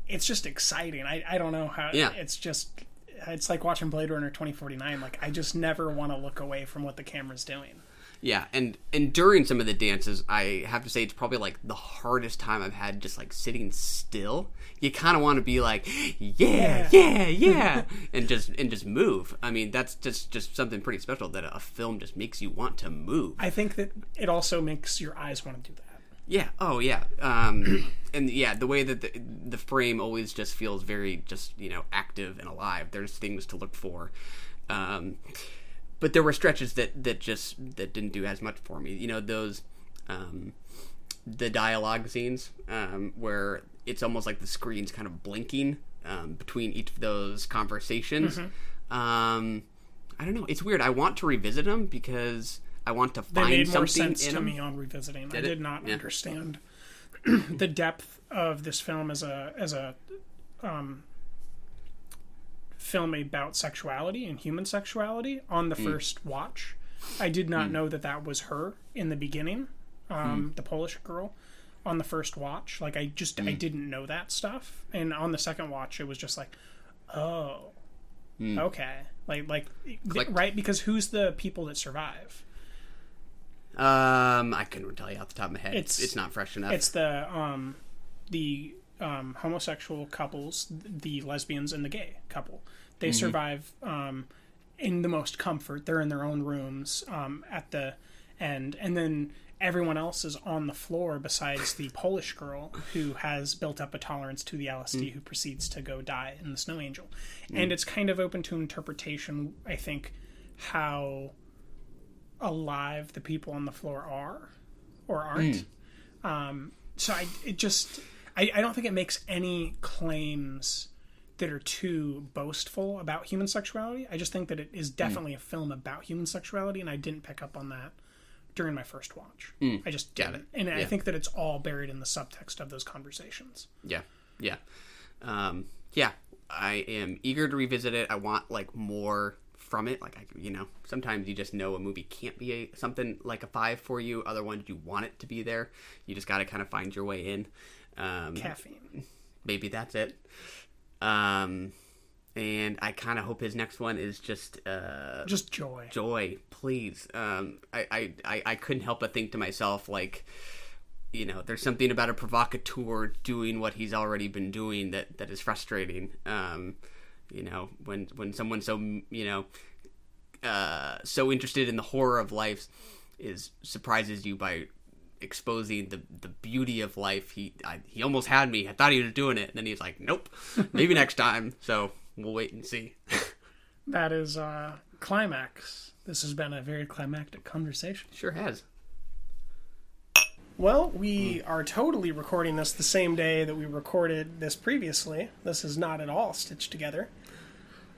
Speaker 6: It's just exciting. I don't know how...
Speaker 7: Yeah.
Speaker 6: It's like watching Blade Runner 2049. Like, I just never want to look away from what the camera's doing.
Speaker 7: Yeah, and during some of the dances, I have to say it's probably, like, the hardest time I've had just, like, sitting still. You kind of want to be like, yeah, and just move. I mean, that's just something pretty special, that a film just makes you want to move.
Speaker 6: I think that it also makes your eyes want to do that.
Speaker 7: Yeah. Oh, yeah. And yeah, the way that the frame always just feels very just, active and alive. There's things to look for. But there were stretches that didn't do as much for me. Those, the dialogue scenes, where it's almost like the screen's kind of blinking, between each of those conversations. Mm-hmm. I don't know. It's weird. I want to revisit them because I want to find
Speaker 6: they made more
Speaker 7: something
Speaker 6: sense
Speaker 7: in
Speaker 6: to
Speaker 7: them.
Speaker 6: me on revisiting. I did not understand the depth of this film as a film about sexuality and human sexuality on the first watch. I did not know that was her in the beginning, the Polish girl, on the first watch. Like, I didn't know that stuff. And on the second watch, it was just like, oh, okay. Like right? Because who's the people that survive?
Speaker 7: I couldn't tell you off the top of my head. It's not fresh enough.
Speaker 6: It's the homosexual couples, the lesbians and the gay couple. They survive in the most comfort. They're in their own rooms at the end, and then everyone else is on the floor besides the Polish girl who has built up a tolerance to the LSD, who proceeds to go die in the Snow Angel. And it's kind of open to interpretation, I think, how alive the people on the floor are or aren't. So I don't think it makes any claims that are too boastful about human sexuality. I just think that it is definitely a film about human sexuality, and I didn't pick up on that during my first watch. I just didn't. And I think that it's all buried in the subtext of those conversations.
Speaker 7: Yeah. I am eager to revisit it. I want, like, more from it. Like, sometimes you just know a movie can't be something like a 5 for you. Other ones, you want it to be there. You just got to kind of find your way in.
Speaker 6: Caffeine.
Speaker 7: Maybe that's it. And I kind of hope his next one is just
Speaker 6: joy.
Speaker 7: Joy, please. I couldn't help but think to myself, like, there's something about a provocateur doing what he's already been doing that is frustrating. When someone so so interested in the horror of life surprises you by exposing the beauty of life. He almost had me. I thought he was doing it, and then he's like, nope, maybe next time. So we'll wait and see.
Speaker 6: That is Climax. This has been a very climactic conversation.
Speaker 7: Sure has.
Speaker 6: Well, we are totally recording this the same day that we recorded this previously. This is not at all stitched together.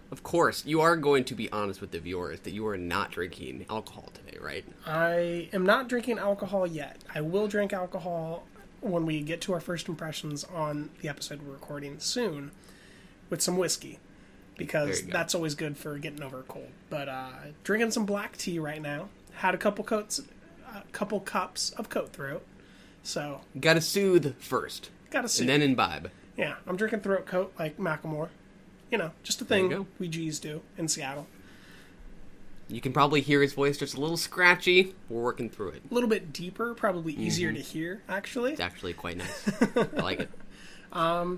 Speaker 7: Of course, you are going to be honest with the viewers that you are not drinking alcohol today, right?
Speaker 6: I am not drinking alcohol yet. I will drink alcohol when we get to our first impressions on the episode we're recording soon with some whiskey. because that's always good for getting over a cold. But drinking some black tea right now. Had a couple cups of coat throat. So
Speaker 7: gotta soothe first.
Speaker 6: Gotta soothe.
Speaker 7: And then imbibe.
Speaker 6: Yeah, I'm drinking throat coat like Macklemore. You know, just a thing we G's do in Seattle.
Speaker 7: You can probably hear his voice just a little scratchy. We're working through it.
Speaker 6: A little bit deeper, probably easier to hear, actually.
Speaker 7: It's actually quite nice. I like it.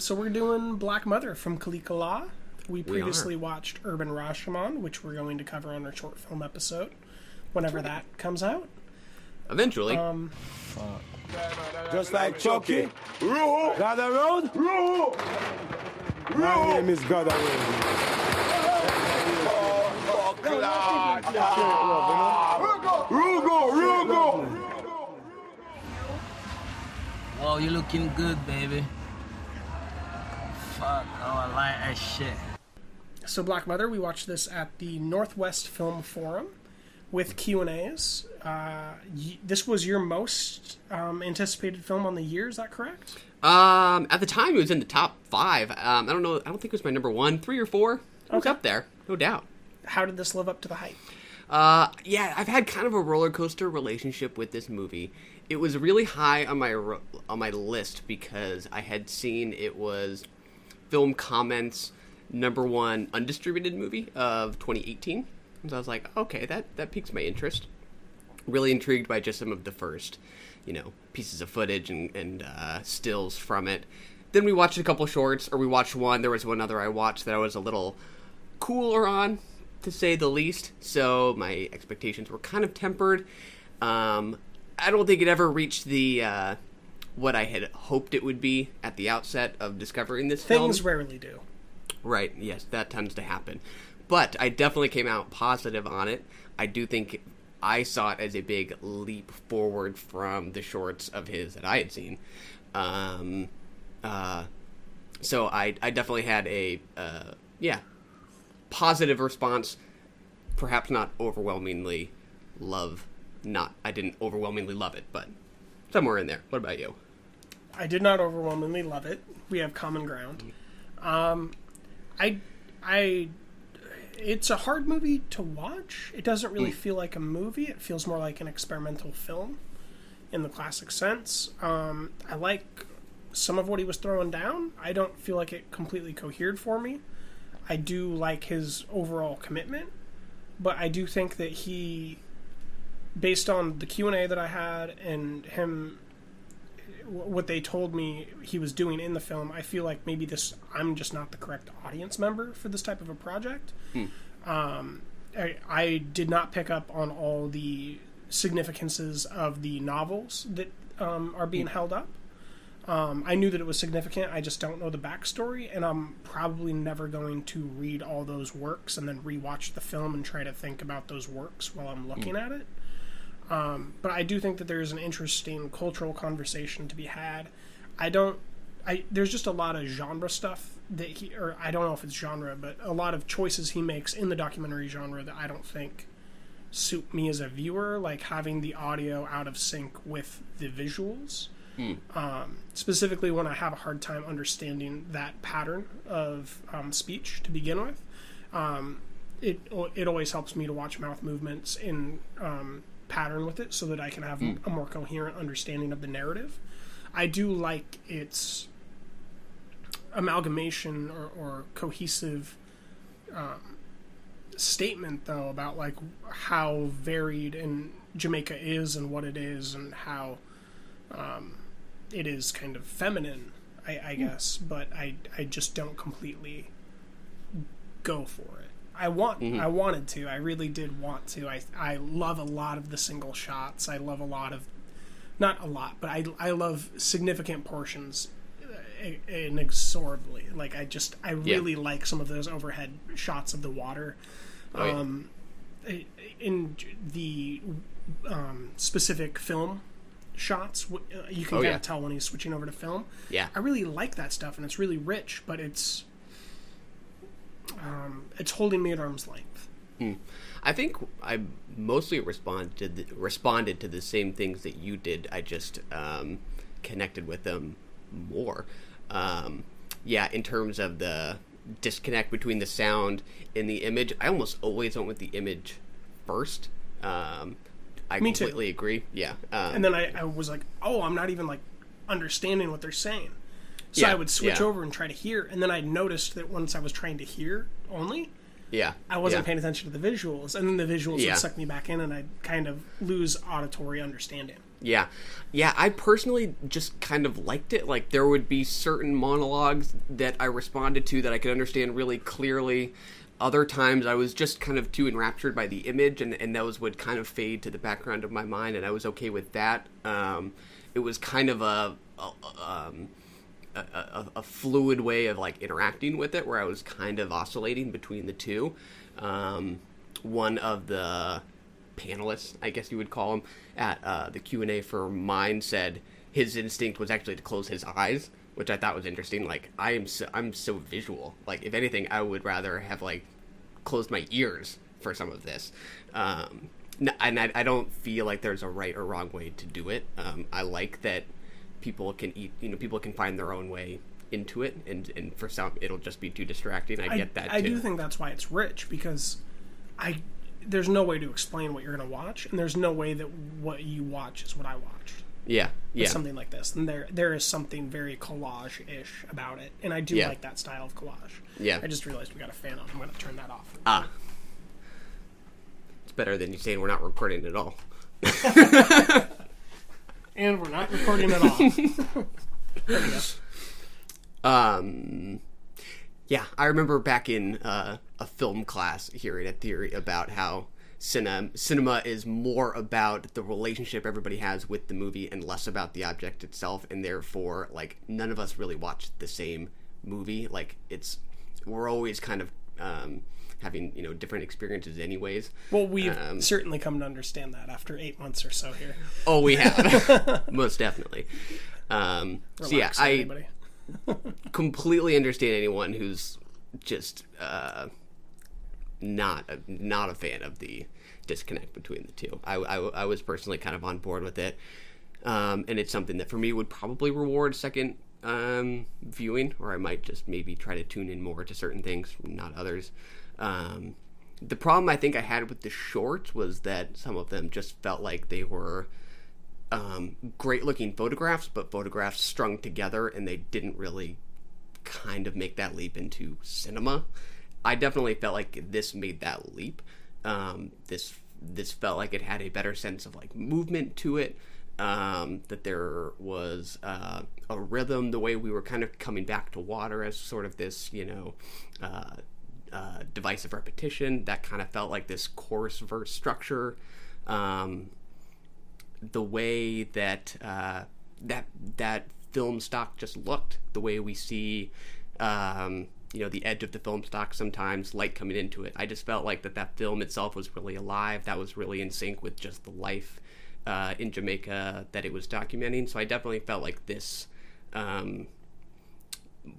Speaker 6: So we're doing Black Mother from Caligula. We previously watched Urban Rashomon, which we're going to cover on our short film episode whenever that comes out.
Speaker 7: Eventually.
Speaker 10: Just like Chucky. Gather road. My name is Gather Road.
Speaker 12: Oh, you looking good, baby. Fuck, oh, I like that shit.
Speaker 6: So Black Mother, we watched this at the Northwest Film Forum with Q&As. This was your most anticipated film on the year, is that correct?
Speaker 7: At the time, it was in the top 5. I don't know. I don't think it was my number 1, 3 or 4. It was up there, no doubt.
Speaker 6: How did this live up to the hype?
Speaker 7: Yeah, I've had kind of a roller coaster relationship with this movie. It was really high on my list because I had seen it was Film Comments' number 1 undistributed movie of 2018. So I was like, okay, that piques my interest. Really intrigued by just some of the first, pieces of footage and stills from it. Then we watched a couple shorts, or we watched one. There was one other I watched that I was a little cooler on, to say the least. So my expectations were kind of tempered. I don't think it ever reached the what I had hoped it would be at the outset of discovering this film.
Speaker 6: Things rarely do.
Speaker 7: Right, yes, that tends to happen. But I definitely came out positive on it. I do think I saw it as a big leap forward from the shorts of his that I had seen. So I definitely had a, positive response. Perhaps not overwhelmingly I didn't overwhelmingly love it, but somewhere in there. What about you?
Speaker 6: I did not overwhelmingly love it. We have common ground. It's a hard movie to watch. It doesn't really feel like a movie. It feels more like an experimental film in the classic sense. I like some of what he was throwing down. I don't feel like it completely cohered for me. I do like his overall commitment, but I do think that he, based on the Q&A that I had and him, what they told me he was doing in the film, I feel like maybe I'm just not the correct audience member for this type of a project. I did not pick up on all the significances of the novels that are being held up. I knew that it was significant. I just don't know the backstory, and I'm probably never going to read all those works and then rewatch the film and try to think about those works while I'm looking at it. But I do think that there's an interesting cultural conversation to be had. There's just a lot of genre stuff that I don't know if it's genre, but a lot of choices he makes in the documentary genre that I don't think suit me as a viewer, like having the audio out of sync with the visuals. Specifically when I have a hard time understanding that pattern of speech to begin with. It always helps me to watch mouth movements in pattern with it so that I can have a more coherent understanding of the narrative. I do like its amalgamation or cohesive statement, though, about like how varied in Jamaica is and what it is and how it is kind of feminine, I guess, but I just don't completely go for it. I wanted to. I really did want to. I love a lot of the single shots. I love a lot of, not a lot, but I love significant portions inexorably. Like I really like some of those overhead shots of the water. In the specific film shots, you can kind of tell when he's switching over to film. I really like that stuff, and it's really rich, but it's holding me at arm's length.
Speaker 7: I think I mostly responded to the same things that you did. I just connected with them more. In terms of the disconnect between the sound and the image. I almost always went with the image first. I
Speaker 6: Me too.
Speaker 7: completely agree. Yeah.
Speaker 6: And then I was like, oh, I'm not even like understanding what they're saying. So I would switch over and try to hear, and then I noticed that once I was trying to hear only, I wasn't paying attention to the visuals, and then the visuals would suck me back in, and I'd kind of lose auditory understanding.
Speaker 7: Yeah. I personally just kind of liked it. Like, there would be certain monologues that I responded to that I could understand really clearly. Other times I was just kind of too enraptured by the image, and those would kind of fade to the background of my mind, and I was okay with that. It was kind of a fluid way of like interacting with it, where I was kind of oscillating between the two. One of the panelists, I guess you would call him, at the Q&A for mine said his instinct was actually to close his eyes, which I thought was interesting. Like, I'm so visual. Like, if anything, I would rather have like closed my ears for some of this. And I don't feel like there's a right or wrong way to do it. I like that people can people can find their own way into it, and for some it'll just be too distracting. I get that too.
Speaker 6: I do think that's why it's rich, because there's no way to explain what you're going to watch, and there's no way that what you watch is what I watched.
Speaker 7: Yeah.
Speaker 6: Something like this, and there is something very collage-ish about it, and I do like that style of collage.
Speaker 7: Yeah.
Speaker 6: I just realized we got a fan on. I'm going to turn that off.
Speaker 7: It's better than you saying we're not recording at all.
Speaker 6: And we're not recording at all. There we go.
Speaker 7: Yeah, I remember back in a film class hearing a theory about how cinema is more about the relationship everybody has with the movie and less about the object itself, and therefore, like, none of us really watch the same movie. Like, we're always kind of having, different experiences anyways.
Speaker 6: Well, we've certainly come to understand that after 8 months or so here.
Speaker 7: Oh, we have. Most definitely.
Speaker 6: Relax,
Speaker 7: I
Speaker 6: everybody.
Speaker 7: completely understand anyone who's just not a fan of the disconnect between the two. I was personally kind of on board with it. And it's something that for me would probably reward second viewing, or I might just maybe try to tune in more to certain things, not others. The problem I think I had with the shorts was that some of them just felt like they were great looking photographs, but photographs strung together, and they didn't really kind of make that leap into cinema. I definitely felt like this made that leap. This felt like it had a better sense of like movement to it. That there was a rhythm, the way we were kind of coming back to water as sort of this, device of repetition that kind of felt like this chorus verse structure. The way that that film stock just looked, the way we see the edge of the film stock sometimes, light coming into it. I just felt like that film itself was really alive. That was really in sync with just the life in Jamaica that it was documenting. So I definitely felt like this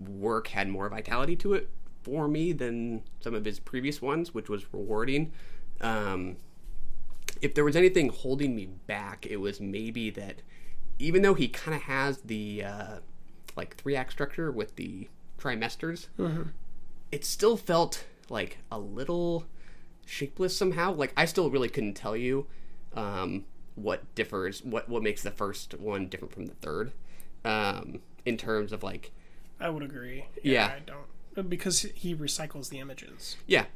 Speaker 7: work had more vitality to it for me than some of his previous ones, which was rewarding. If there was anything holding me back, it was maybe that even though he kind of has the 3-act structure with the trimesters, it still felt like a little shapeless somehow. Like, I still really couldn't tell you what makes the first one different from the third, in terms of like.
Speaker 6: I would agree.
Speaker 7: Yeah.
Speaker 6: I don't. Because he recycles the images.
Speaker 7: Yeah.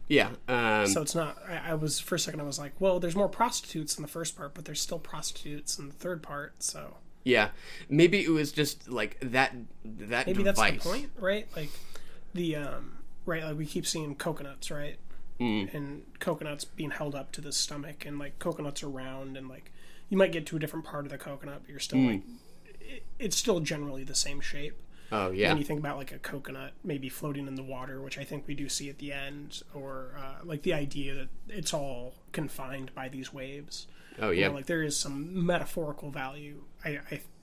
Speaker 6: So it's not. I was for a second. I was like, well, there's more prostitutes in the first part, but there's still prostitutes in the third part. So
Speaker 7: yeah, maybe it was just like that.
Speaker 6: Maybe
Speaker 7: device.
Speaker 6: That's the point, right? Like the right. Like we keep seeing coconuts, right? And coconuts being held up to the stomach, and like coconuts are round, and like you might get to a different part of the coconut, but you're still like it's still generally the same shape.
Speaker 7: Oh, yeah.
Speaker 6: When you think about like a coconut maybe floating in the water, which I think we do see at the end, or like the idea that it's all confined by these waves.
Speaker 7: Oh, yeah.
Speaker 6: Like there is some metaphorical value.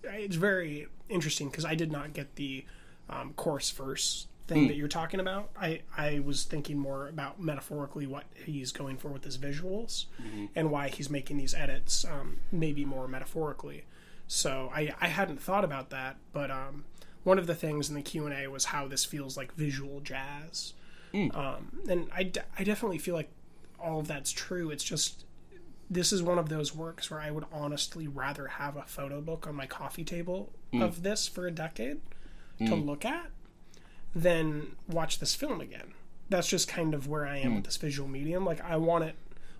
Speaker 6: It's very interesting because I did not get the chorus verse thing that you're talking about. I was thinking more about metaphorically what he's going for with his visuals and why he's making these edits, maybe more metaphorically. So I hadn't thought about that, but one of the things in the Q&A was how this feels like visual jazz. And I definitely feel like all of that's true. It's just, this is one of those works where I would honestly rather have a photo book on my coffee table of this for a decade to look at than watch this film again. That's just kind of where I am with this visual medium. Like, I want it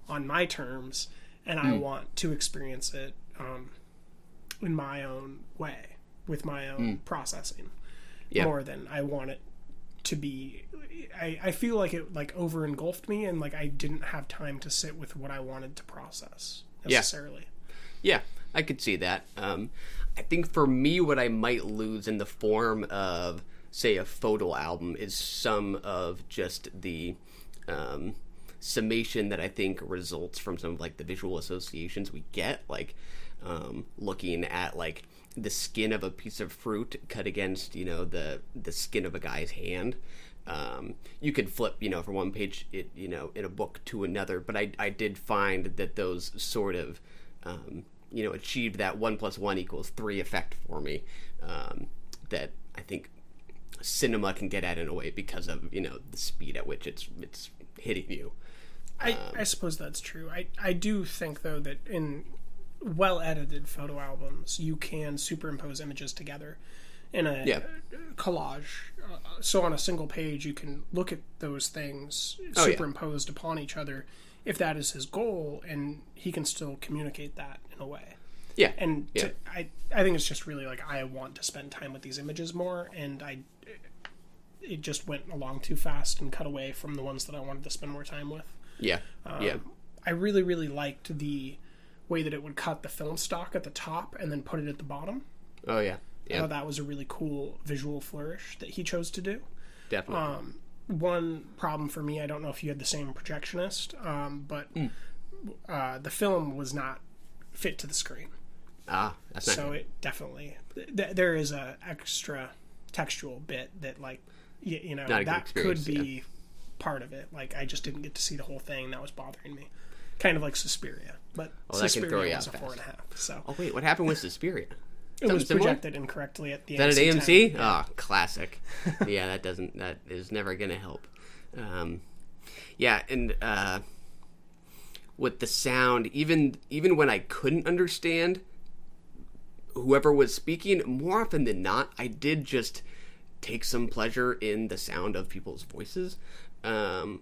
Speaker 6: on my terms, and I want to experience it in my own way, with my own processing, more than I want it to be. I feel like it like over engulfed me, and like I didn't have time to sit with what I wanted to process necessarily.
Speaker 7: Yeah, I could see that. I think for me, what I might lose in the form of, say, a photo album is some of just the summation that I think results from some of like the visual associations we get, like looking at like the skin of a piece of fruit cut against, you know, the skin of a guy's hand. You could flip, you know, from one page, you know, in a book to another, but I did find that those sort of, you know, achieved that 1 + 1 = 3 effect for me, that I think cinema can get at in a way because of, you know, the speed at which it's hitting you.
Speaker 6: I suppose that's true. I do think, though, that in well-edited photo albums, you can superimpose images together in a collage. So on a single page, you can look at those things superimposed upon each other, if that is his goal, and he can still communicate that in a way.
Speaker 7: Yeah.
Speaker 6: And I think it's just really like, I want to spend time with these images more, and it just went along too fast and cut away from the ones that I wanted to spend more time with.
Speaker 7: Yeah.
Speaker 6: I really, really liked the way that it would cut the film stock at the top and then put it at the bottom.
Speaker 7: Oh, yeah.
Speaker 6: I thought that was a really cool visual flourish that he chose to do.
Speaker 7: Definitely.
Speaker 6: One problem for me, I don't know if you had the same projectionist, but the film was not fit to the screen.
Speaker 7: That's not
Speaker 6: so
Speaker 7: good.
Speaker 6: It definitely there is a extra textual bit that, like, you know, that could be part of it. Like, I just didn't get to see the whole thing. That was bothering me. Kind of like Suspiria, but Suspiria was a 4.5. So.
Speaker 7: Oh wait, what happened with Suspiria?
Speaker 6: It was projected incorrectly at the
Speaker 7: AMC. Is that at AMC?
Speaker 6: Yeah.
Speaker 7: Oh, classic. Yeah, that is never gonna help. Yeah, and with the sound, even when I couldn't understand whoever was speaking, more often than not, I did just take some pleasure in the sound of people's voices. I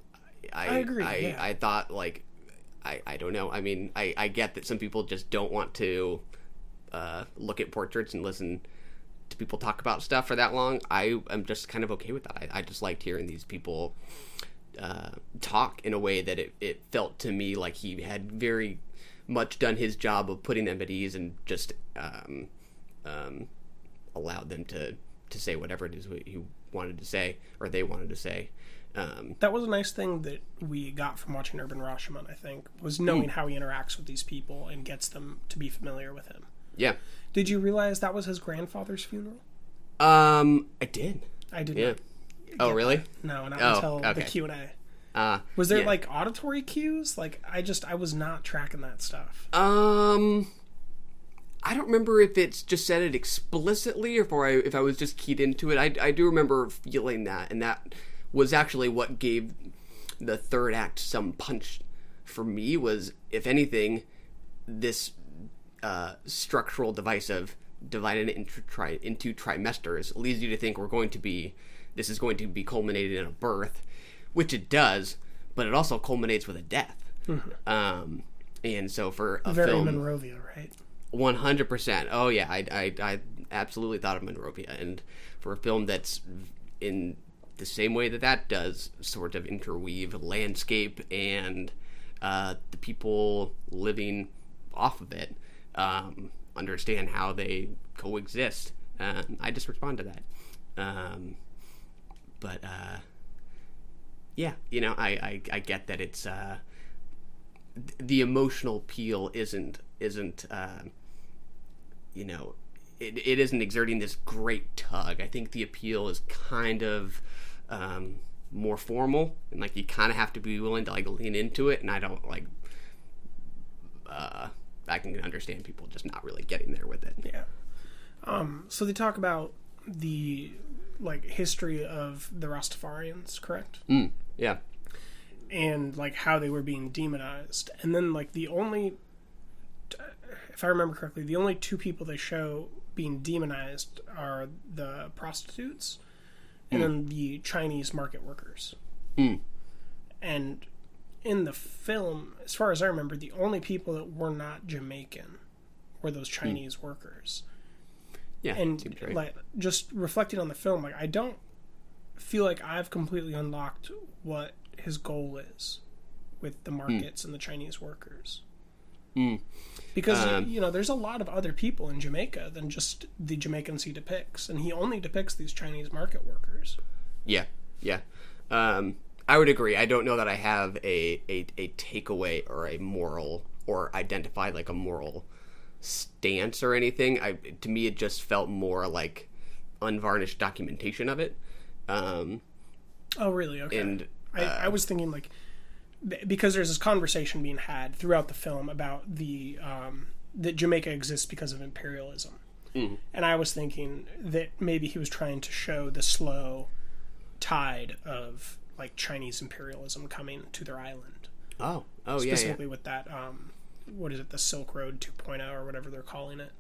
Speaker 7: agree. I thought, like, I don't know. I mean, I get that some people just don't want to look at portraits and listen to people talk about stuff for that long. I am just kind of okay with that. I just liked hearing these people talk in a way that it felt to me like he had very much done his job of putting them at ease and just allowed them to say whatever it is he wanted to say, or they wanted to say.
Speaker 6: That was a nice thing that we got from watching Urban Rashomon, I think, was knowing how he interacts with these people and gets them to be familiar with him.
Speaker 7: Yeah.
Speaker 6: Did you realize that was his grandfather's funeral?
Speaker 7: I did.
Speaker 6: I did
Speaker 7: not. Oh, really?
Speaker 6: That. No, not until the Q&A. Was there like auditory cues? Like, I was not tracking that stuff.
Speaker 7: I don't remember if it's just said it explicitly or if I was just keyed into it. I do remember feeling that, and that was actually what gave the third act some punch for me. Was, if anything, this structural device of dividing it into trimesters leads you to think this is going to be culminated in a birth, which it does, but it also culminates with a death. And so for a
Speaker 6: very
Speaker 7: film,
Speaker 6: Monrovia, right?
Speaker 7: 100%. Oh yeah, I absolutely thought of Monrovia, and for a film that's in the same way that does sort of interweave landscape and the people living off of it, understand how they coexist. I just respond to that. But yeah, you know, I get that it's the emotional appeal isn't you know, it isn't exerting this great tug. I think the appeal is kind of more formal, and like you kind of have to be willing to like lean into it, and I don't like I can understand people just not really getting there with it.
Speaker 6: Yeah. So they talk about the like history of the Rastafarians, correct?
Speaker 7: Yeah.
Speaker 6: And like how they were being demonized, and then like the only, if I remember correctly, the only two people they show being demonized are the prostitutes and then the Chinese market workers. And in the film, as far as I remember, the only people that were not Jamaican were those Chinese workers.
Speaker 7: Yeah,
Speaker 6: and
Speaker 7: right.
Speaker 6: Like just reflecting on the film, like I don't feel like I've completely unlocked what his goal is with the markets and the Chinese workers. Because you know, there's a lot of other people in Jamaica than just the Jamaicans he depicts, and he only depicts these Chinese market workers.
Speaker 7: Yeah. I would agree. I don't know that I have a takeaway or a moral, or identify like a moral stance or anything. To me, it just felt more like unvarnished documentation of it.
Speaker 6: Oh, really? Okay.
Speaker 7: And
Speaker 6: I was thinking like, because there's this conversation being had throughout the film about the that Jamaica exists because of imperialism, and I was thinking that maybe he was trying to show the slow tide of like Chinese imperialism coming to their island.
Speaker 7: Oh,
Speaker 6: specifically with that what is it, the Silk Road 2.0 or whatever they're calling it.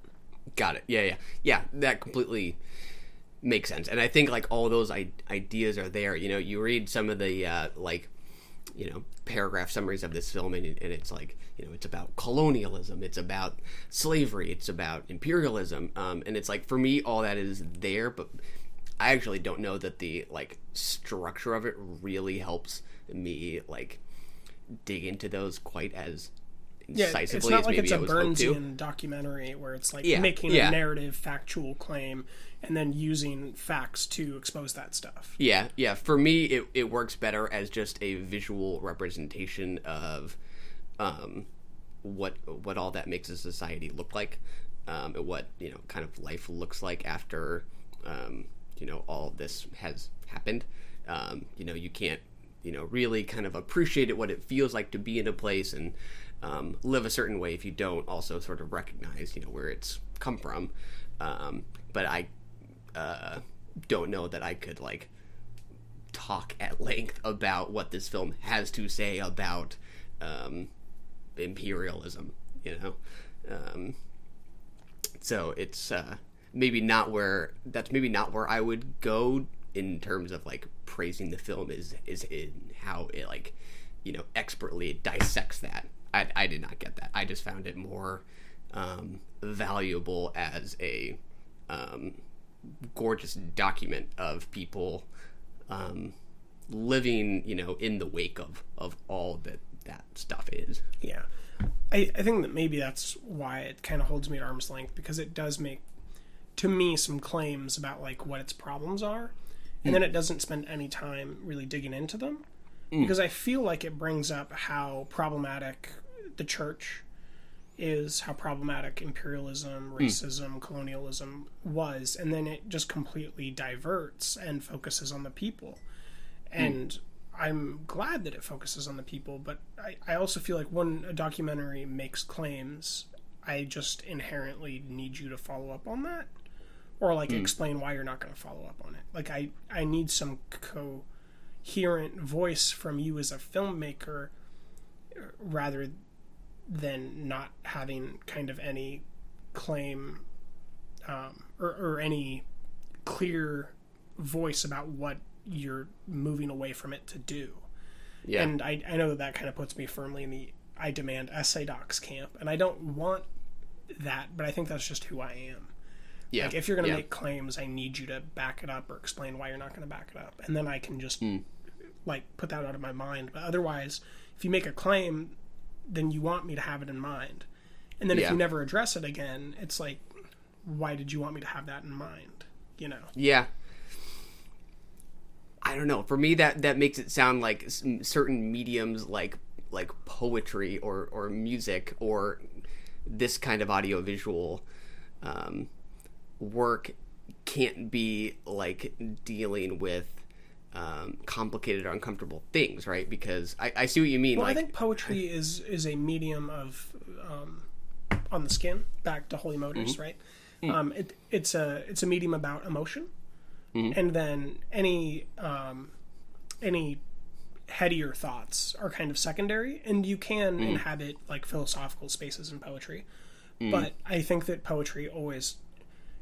Speaker 7: Got it. Yeah. That completely makes sense, and I think like all those ideas are there. You know, you read some of the paragraph summaries of this film, and it's like, you know, it's about colonialism, it's about slavery, it's about imperialism, and it's like, for me, all that is there, but I actually don't know that the like structure of it really helps me like dig into those quite as incisively as maybe I was hoping to.
Speaker 6: It's not like it's a Burnsian documentary where it's like making a narrative factual claim and then using facts to expose that stuff.
Speaker 7: Yeah. For me, it works better as just a visual representation of what all that makes a society look like, what, you know, kind of life looks like after you know, all this has happened. You know, you can't, you know, really kind of appreciate it, what it feels like to be in a place and live a certain way if you don't also sort of recognize, you know, where it's come from. But I don't know that I could like talk at length about what this film has to say about imperialism, you know. So it's maybe not where I would go in terms of like praising the film is in how it, like, you know, expertly dissects that. I did not get that. I just found it more valuable as a gorgeous document of people living, you know, in the wake of all that stuff is.
Speaker 6: Yeah. I think that maybe that's why it kind of holds me at arm's length, because it does make, to me, some claims about like what its problems are, and then it doesn't spend any time really digging into them, because I feel like it brings up how problematic the church is, how problematic imperialism, racism, colonialism was, and then it just completely diverts and focuses on the people. And I'm glad that it focuses on the people, but I also feel like when a documentary makes claims, I just inherently need you to follow up on that, or like explain why you're not going to follow up on it. Like I need some coherent voice from you as a filmmaker, rather than not having kind of any claim or any clear voice about what you're moving away from it to do. Yeah. And I know that kind of puts me firmly in the I demand essay docs camp, and I don't want that, but I think that's just who I am. Yeah. Like, if you're going to make claims, I need you to back it up or explain why you're not going to back it up, and then I can just like put that out of my mind. But otherwise, if you make a claim, then you want me to have it in mind, and then if you never address it again, it's like, why did you want me to have that in mind? You know?
Speaker 7: Yeah. I don't know. For me, that makes it sound like certain mediums, like poetry or music or this kind of audiovisual work, can't be like dealing with complicated or uncomfortable things, right? Because I see what you mean.
Speaker 6: Well, like, I think poetry is a medium of on the skin. Back to Holy Motors, right? It's a medium about emotion. and then any headier thoughts are kind of secondary, and you can inhabit like philosophical spaces in poetry. But I think that poetry always,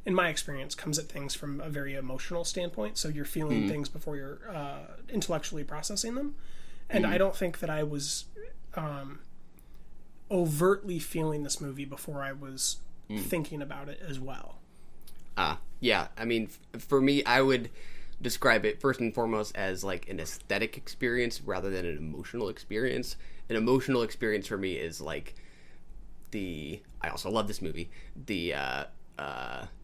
Speaker 6: in my experience, comes at things from a very emotional standpoint. So you're feeling things before you're intellectually processing them. And I don't think that I was overtly feeling this movie before I was thinking about it as well.
Speaker 7: Yeah. I mean, for me, I would describe it first and foremost as like an aesthetic experience rather than an emotional experience. An emotional experience for me is like I also love this movie, the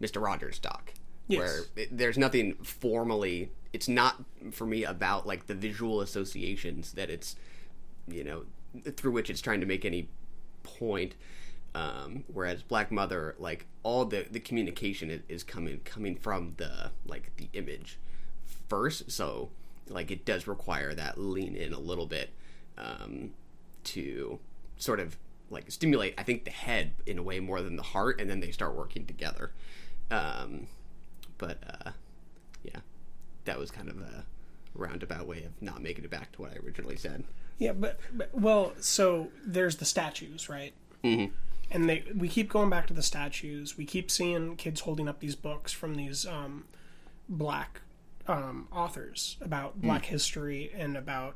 Speaker 7: Mr. Rogers doc, where there's nothing formally, it's not for me about like the visual associations that it's, you know, through which it's trying to make any point. Whereas Black Mother, like all the communication is coming from the image first, so like it does require that lean in a little bit to sort of like stimulate, I think, the head in a way more than the heart, and then they start working together. Yeah, that was kind of a roundabout way of not making it back to what I originally said.
Speaker 6: Yeah, but well, so there's the statues, right? Mm-hmm. And we keep going back to the statues. We keep seeing kids holding up these books from these black authors about black history and about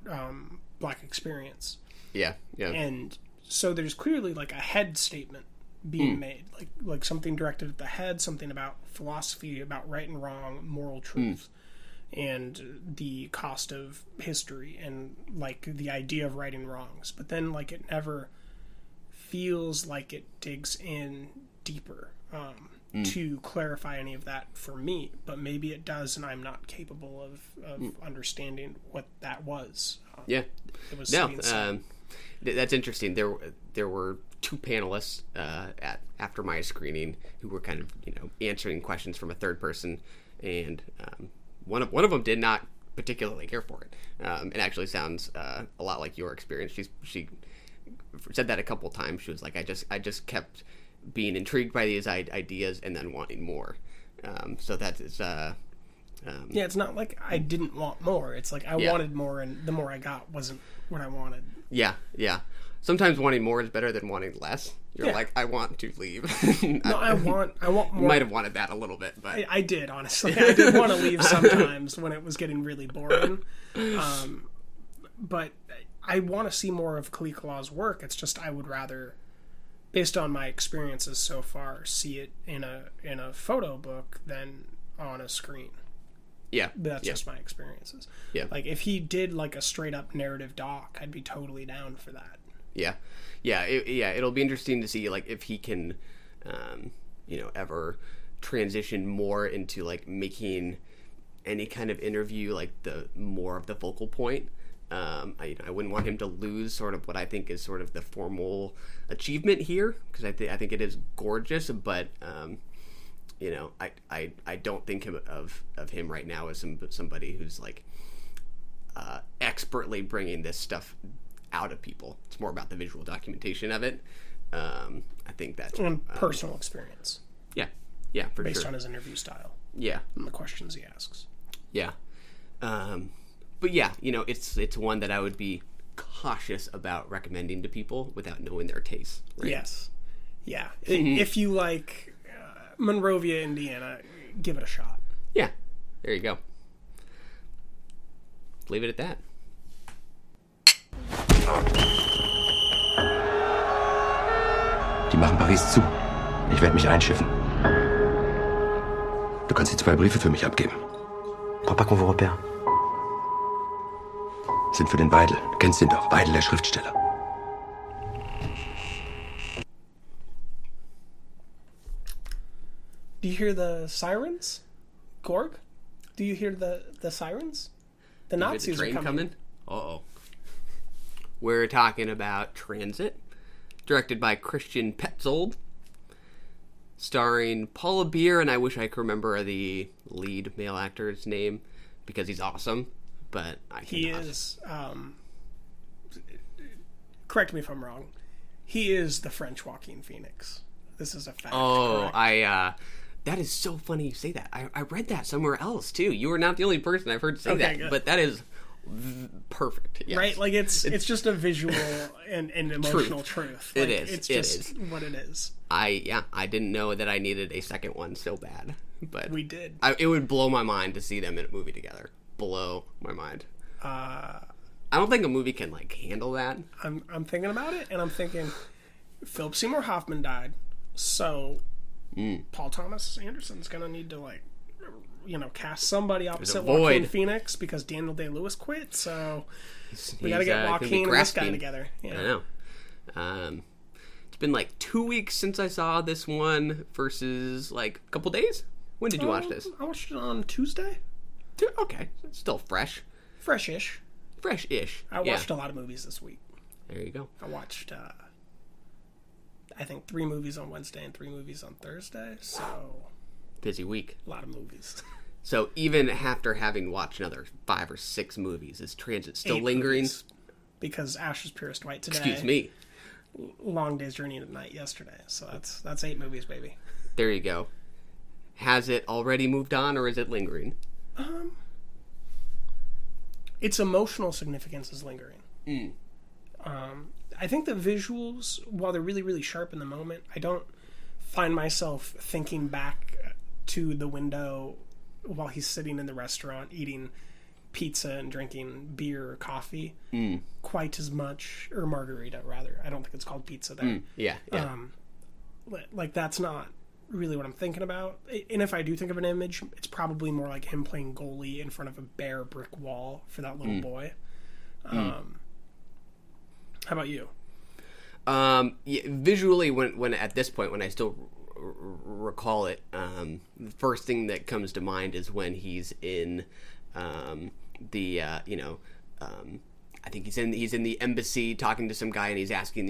Speaker 6: black experience.
Speaker 7: Yeah.
Speaker 6: And so there's clearly like a head statement being made, like something directed at the head, something about philosophy, about right and wrong, moral truth, and the cost of history, and like the idea of right and wrongs. But then like it never feels like it digs in deeper to clarify any of that for me. But maybe it does, and I'm not capable of understanding what that was. It was
Speaker 7: that's interesting. There were two panelists after my screening who were kind of, you know, answering questions from a third person, and one of them did not particularly care for it. It actually sounds a lot like your experience. She said that a couple times. She was like, I just kept being intrigued by these ideas and then wanting more. So that is
Speaker 6: it's not like I didn't want more. It's like I wanted more, and the more I got wasn't what I wanted.
Speaker 7: Yeah. Sometimes wanting more is better than wanting less. You're like, I want to leave.
Speaker 6: No, I want more.
Speaker 7: You might have wanted that a little bit, but
Speaker 6: I did, honestly. I did want to leave sometimes when it was getting really boring. But I want to see more of Kalikalaw's work. It's just I would rather, based on my experiences so far, see it in a photo book than on a screen.
Speaker 7: Yeah.
Speaker 6: That's just my experiences.
Speaker 7: Yeah.
Speaker 6: Like, if he did, like, a straight-up narrative doc, I'd be totally down for that.
Speaker 7: Yeah. It'll be interesting to see, like, if he can, ever transition more into, like, making any kind of interview, like, the more of the focal point. I wouldn't want him to lose sort of what I think is sort of the formal achievement here, because I think it is gorgeous, but I don't think of him right now as somebody who's like expertly bringing this stuff out of people. It's more about the visual documentation of it. I think that's
Speaker 6: personal experience.
Speaker 7: Yeah, for
Speaker 6: based
Speaker 7: sure.
Speaker 6: on his interview style.
Speaker 7: Yeah,
Speaker 6: and the questions he asks.
Speaker 7: Yeah, but yeah, it's one that I would be cautious about recommending to people without knowing their tastes. Right?
Speaker 6: Yes. Yeah. Mm-hmm. If you like Monrovia, Indiana, give it a shot.
Speaker 7: Yeah. There you go. Leave it at that.
Speaker 13: Die machen Paris zu. Ich werde mich einschiffen. Du kannst die 2 Briefe für mich abgeben.
Speaker 11: Papa qu'on vous repère.
Speaker 13: Sind für den Weidel. Du kennst ihn doch. Weidel, der Schriftsteller.
Speaker 6: Do you hear the sirens, Gorg? Do you hear the sirens? The Nazis are coming.
Speaker 7: Uh-oh. We're talking about Transit, directed by Christian Petzold, starring Paula Beer, and I wish I could remember the lead male actor's name because he's awesome, but I can't.
Speaker 6: He is. Correct me if I'm wrong. He is the French Joaquin Phoenix. This is a fact.
Speaker 7: Oh,
Speaker 6: correct?
Speaker 7: That is so funny you say that. I read that somewhere else too. You are not the only person I've heard say that,
Speaker 6: good.
Speaker 7: but that is perfect. Yes.
Speaker 6: Right? Like it's just a visual and emotional truth. Like, It's just what it is.
Speaker 7: I didn't know that I needed a second one so bad, but
Speaker 6: we did.
Speaker 7: It would blow my mind to see them in a movie together. Blow my mind. I don't think a movie can like handle that.
Speaker 6: I'm thinking about it, and I'm thinking Philip Seymour Hoffman died, so Paul Thomas Anderson's gonna need to cast somebody opposite Joaquin Phoenix because Daniel Day-Lewis quit. So we got to get Joaquin and this guy together. Yeah.
Speaker 7: I know. It's been like 2 weeks since I saw this one versus like a couple days. When did you watch this?
Speaker 6: I watched it on Tuesday.
Speaker 7: Okay, it's still fresh.
Speaker 6: Fresh-ish. I watched a lot of movies this week.
Speaker 7: There you go.
Speaker 6: I watched, I think 3 movies on Wednesday and 3 movies on Thursday. So
Speaker 7: busy week.
Speaker 6: A lot of movies.
Speaker 7: So even after having watched another 5 or 6 movies, is transit still
Speaker 6: 8
Speaker 7: lingering?
Speaker 6: Movies, because Ashes Pierced White today.
Speaker 7: Excuse me.
Speaker 6: Long Day's Journey into Night yesterday. So that's 8 movies, baby.
Speaker 7: There you go. Has it already moved on, or is it lingering?
Speaker 6: Its emotional significance is lingering. I think the visuals, while they're really, really sharp in the moment, I don't find myself thinking back to the window while he's sitting in the restaurant eating pizza and drinking beer or coffee quite as much, or margarita rather. I don't think it's called pizza there.
Speaker 7: Yeah.
Speaker 6: Like that's not really what I'm thinking about. And if I do think of an image, it's probably more like him playing goalie in front of a bare brick wall for that little boy. How about you?
Speaker 7: Visually, when at this point, when I still recall it, the first thing that comes to mind is when he's in I think he's in the embassy talking to some guy, and he's asking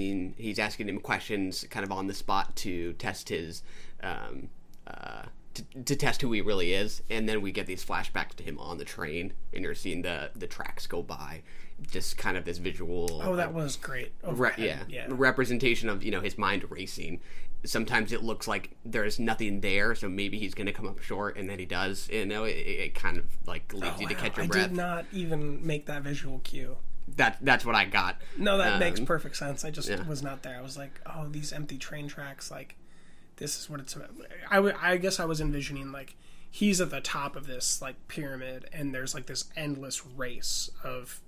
Speaker 7: him questions kind of on the spot to test his to test who he really is. And then we get these flashbacks to him on the train, and you're seeing the tracks go by, just kind of this visual.
Speaker 6: Oh, that was great.
Speaker 7: Representation of his mind racing. Sometimes it looks like there's nothing there, so maybe he's going to come up short, and then he does. It kind of like leaves you to catch your breath.
Speaker 6: I did not even make that visual cue.
Speaker 7: That's what I got.
Speaker 6: No, that makes perfect sense. I just was not there. I was like, oh, these empty train tracks, like, this is what it's about. I guess I was envisioning, like, he's at the top of this, like, pyramid, and there's, like, this endless race of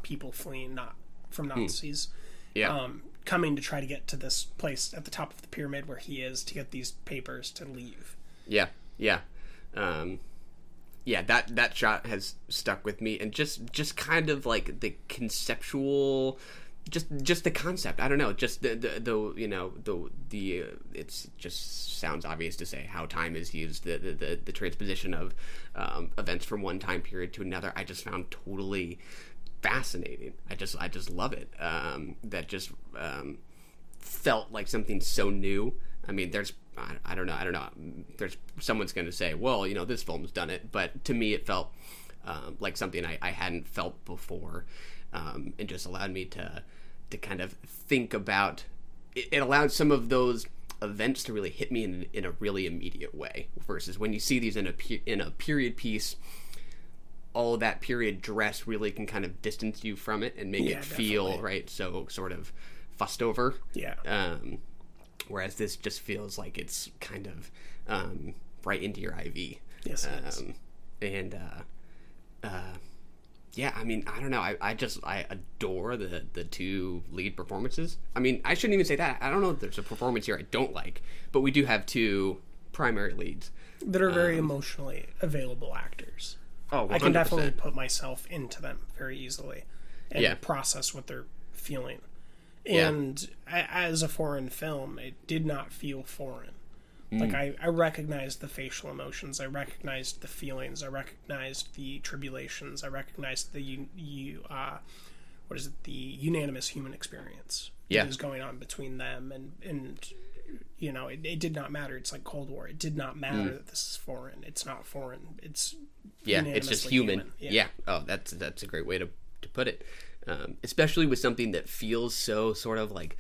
Speaker 6: people fleeing from Nazis. Coming to try to get to this place at the top of the pyramid where he is to get these papers to leave. That
Speaker 7: shot has stuck with me, and just kind of like the conceptual, just the concept. I don't know, just the it's just sounds obvious to say how time is used, the transposition of events from one time period to another. I just found totally fascinating. I just love it. That just felt like something so new. I mean, I don't know. There's someone's going to say, well, this film's done it, but to me, it felt like something I hadn't felt before, and just allowed me to kind of think about. It allowed some of those events to really hit me in a really immediate way, versus when you see these in a period piece. All that period dress really can kind of distance you from it and make it feel definitely. So sort of fussed over. Whereas this just feels like it's kind of right into your IV.
Speaker 6: Yes, it is.
Speaker 7: I mean, I don't know. I adore the 2 lead performances. I mean, I shouldn't even say that. I don't know if there's a performance here I don't like, but we do have 2 primary leads
Speaker 6: that are very emotionally available actors.
Speaker 7: Oh, 100%.
Speaker 6: I can definitely put myself into them very easily and process what they're feeling. And as a foreign film, it did not feel foreign. Like, I recognized the facial emotions, I recognized the feelings, I recognized the tribulations, I recognized the unanimous human experience that is going on between them, and it did not matter. It's like Cold War. It did not matter that this is foreign. It's not foreign. It's
Speaker 7: it's just human. Oh, that's a great way to put it. Especially with something that feels so sort of like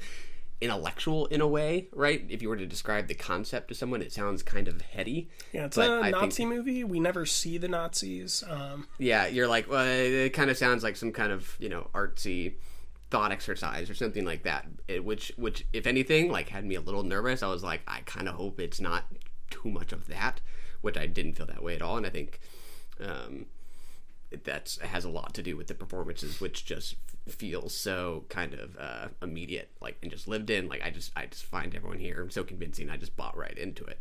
Speaker 7: intellectual in a way, right? If you were to describe the concept to someone, it sounds kind of heady.
Speaker 6: Yeah, it's a Nazi movie. We never see the Nazis.
Speaker 7: Yeah, you're like, well, it kind of sounds like some kind of, artsy thought exercise or something like that, which if anything, like, had me a little nervous. I was like, I kind of hope it's not too much of that, which I didn't feel that way at all. And I think that has a lot to do with the performances, which just feels so kind of immediate, like, and just lived in. Like, I just find everyone here so convincing. I just bought right into it.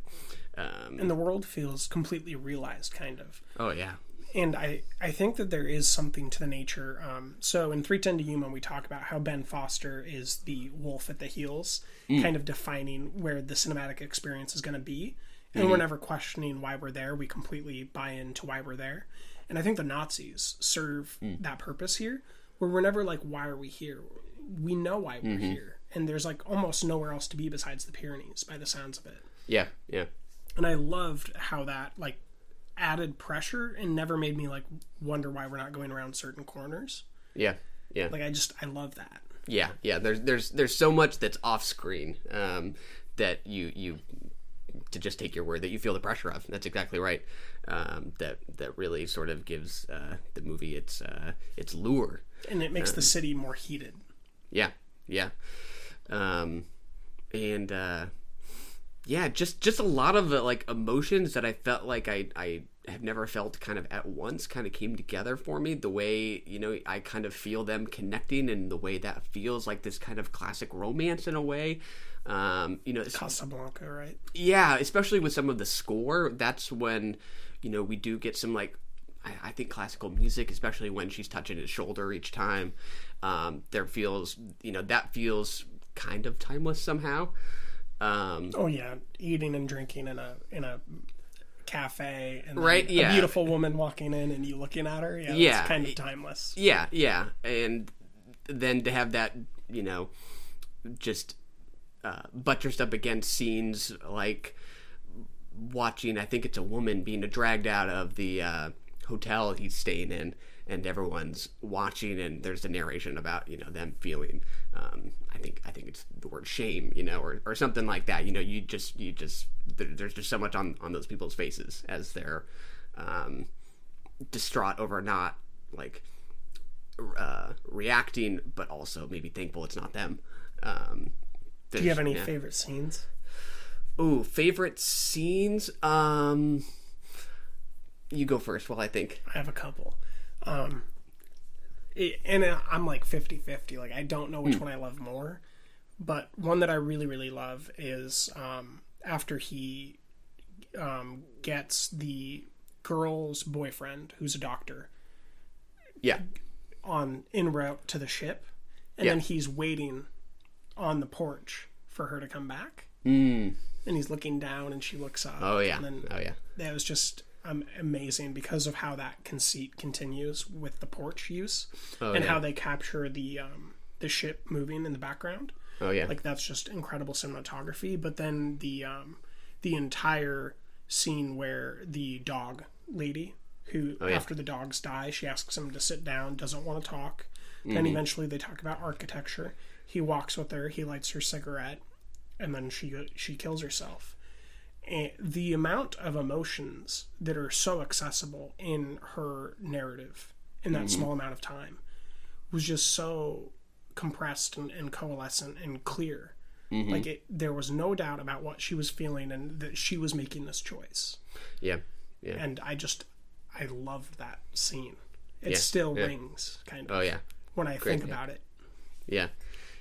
Speaker 6: And the world feels completely realized, kind of.
Speaker 7: Oh yeah.
Speaker 6: And I think that there is something to the nature. So in 3:10 to Yuma, we talk about how Ben Foster is the wolf at the heels, kind of defining where the cinematic experience is going to be. And we're never questioning why we're there. We completely buy into why we're there. And I think the Nazis serve that purpose here, where we're never like, why are we here? We know why we're here. And there's like almost nowhere else to be besides the Pyrenees, by the sounds of it.
Speaker 7: Yeah, yeah.
Speaker 6: And I loved how that like added pressure and never made me like wonder why we're not going around certain corners.
Speaker 7: Yeah, yeah.
Speaker 6: Like I love that.
Speaker 7: Yeah, yeah. There's so much that's off screen that you to just take your word that you feel the pressure of. That's exactly right. That really sort of gives the movie its lure,
Speaker 6: and it makes the city more heated.
Speaker 7: Yeah, yeah, yeah, just a lot of like emotions that I felt like I have never felt kind of at once kind of came together for me. The way, I kind of feel them connecting, and the way that feels like this kind of classic romance in a way.
Speaker 6: Casablanca, right?
Speaker 7: Yeah, especially with some of the score. That's when, we do get some like, I think classical music, especially when she's touching his shoulder each time. There feels, that feels kind of timeless somehow.
Speaker 6: Oh yeah, eating and drinking in a cafe, and
Speaker 7: right, yeah,
Speaker 6: a beautiful woman walking in and you looking at her. Yeah, it's kind of timeless.
Speaker 7: Yeah, yeah, and then to have that, just buttressed up against scenes like watching, I think it's a woman being dragged out of the hotel he's staying in, and everyone's watching, and there's the narration about them feeling I think it's the word shame, or something like that. You just there's just so much on those people's faces as they're distraught over not like reacting, but also maybe thankful it's not them.
Speaker 6: Do you have any favorite scenes?
Speaker 7: Ooh, favorite scenes? You go first while I think.
Speaker 6: I have a couple. I'm like 50-50. Like, I don't know which one I love more. But one that I really, really love is after he gets the girl's boyfriend, who's a doctor.
Speaker 7: Yeah.
Speaker 6: En route to the ship. And then he's waiting on the porch for her to come back. And he's looking down and she looks up.
Speaker 7: Oh yeah.
Speaker 6: And then that was just amazing because of how that conceit continues with the porch use how they capture the ship moving in the background.
Speaker 7: Oh yeah.
Speaker 6: Like, that's just incredible cinematography. But then the entire scene where the dog lady who after the dogs die, she asks him to sit down, doesn't want to talk. Then eventually they talk about architecture. He walks with her, he lights her cigarette, and then she kills herself. And the amount of emotions that are so accessible in her narrative in that small amount of time was just so compressed and coalescent and clear. Like, there was no doubt about what she was feeling and that she was making this choice.
Speaker 7: Yeah, yeah.
Speaker 6: And I loved that scene. It still rings, kind of.
Speaker 7: Oh yeah.
Speaker 6: When I think about it.
Speaker 7: Yeah.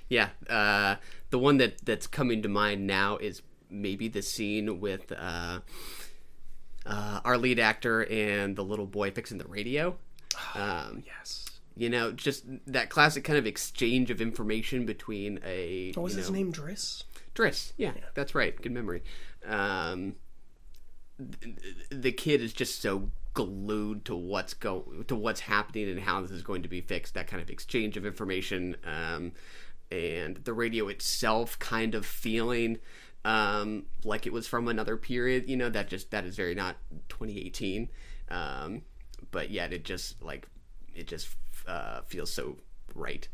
Speaker 7: Yeah, the one that's coming to mind now is maybe the scene with our lead actor and the little boy fixing the radio.
Speaker 6: Yes.
Speaker 7: Just that classic kind of exchange of information between a...
Speaker 6: What was his name, Driss?
Speaker 7: Driss, yeah, that's right. Good memory. The kid is just so glued to what's happening and how this is going to be fixed. That kind of exchange of information, and the radio itself kind of feeling like it was from another period. That is very not 2018, but yet it just feels so right.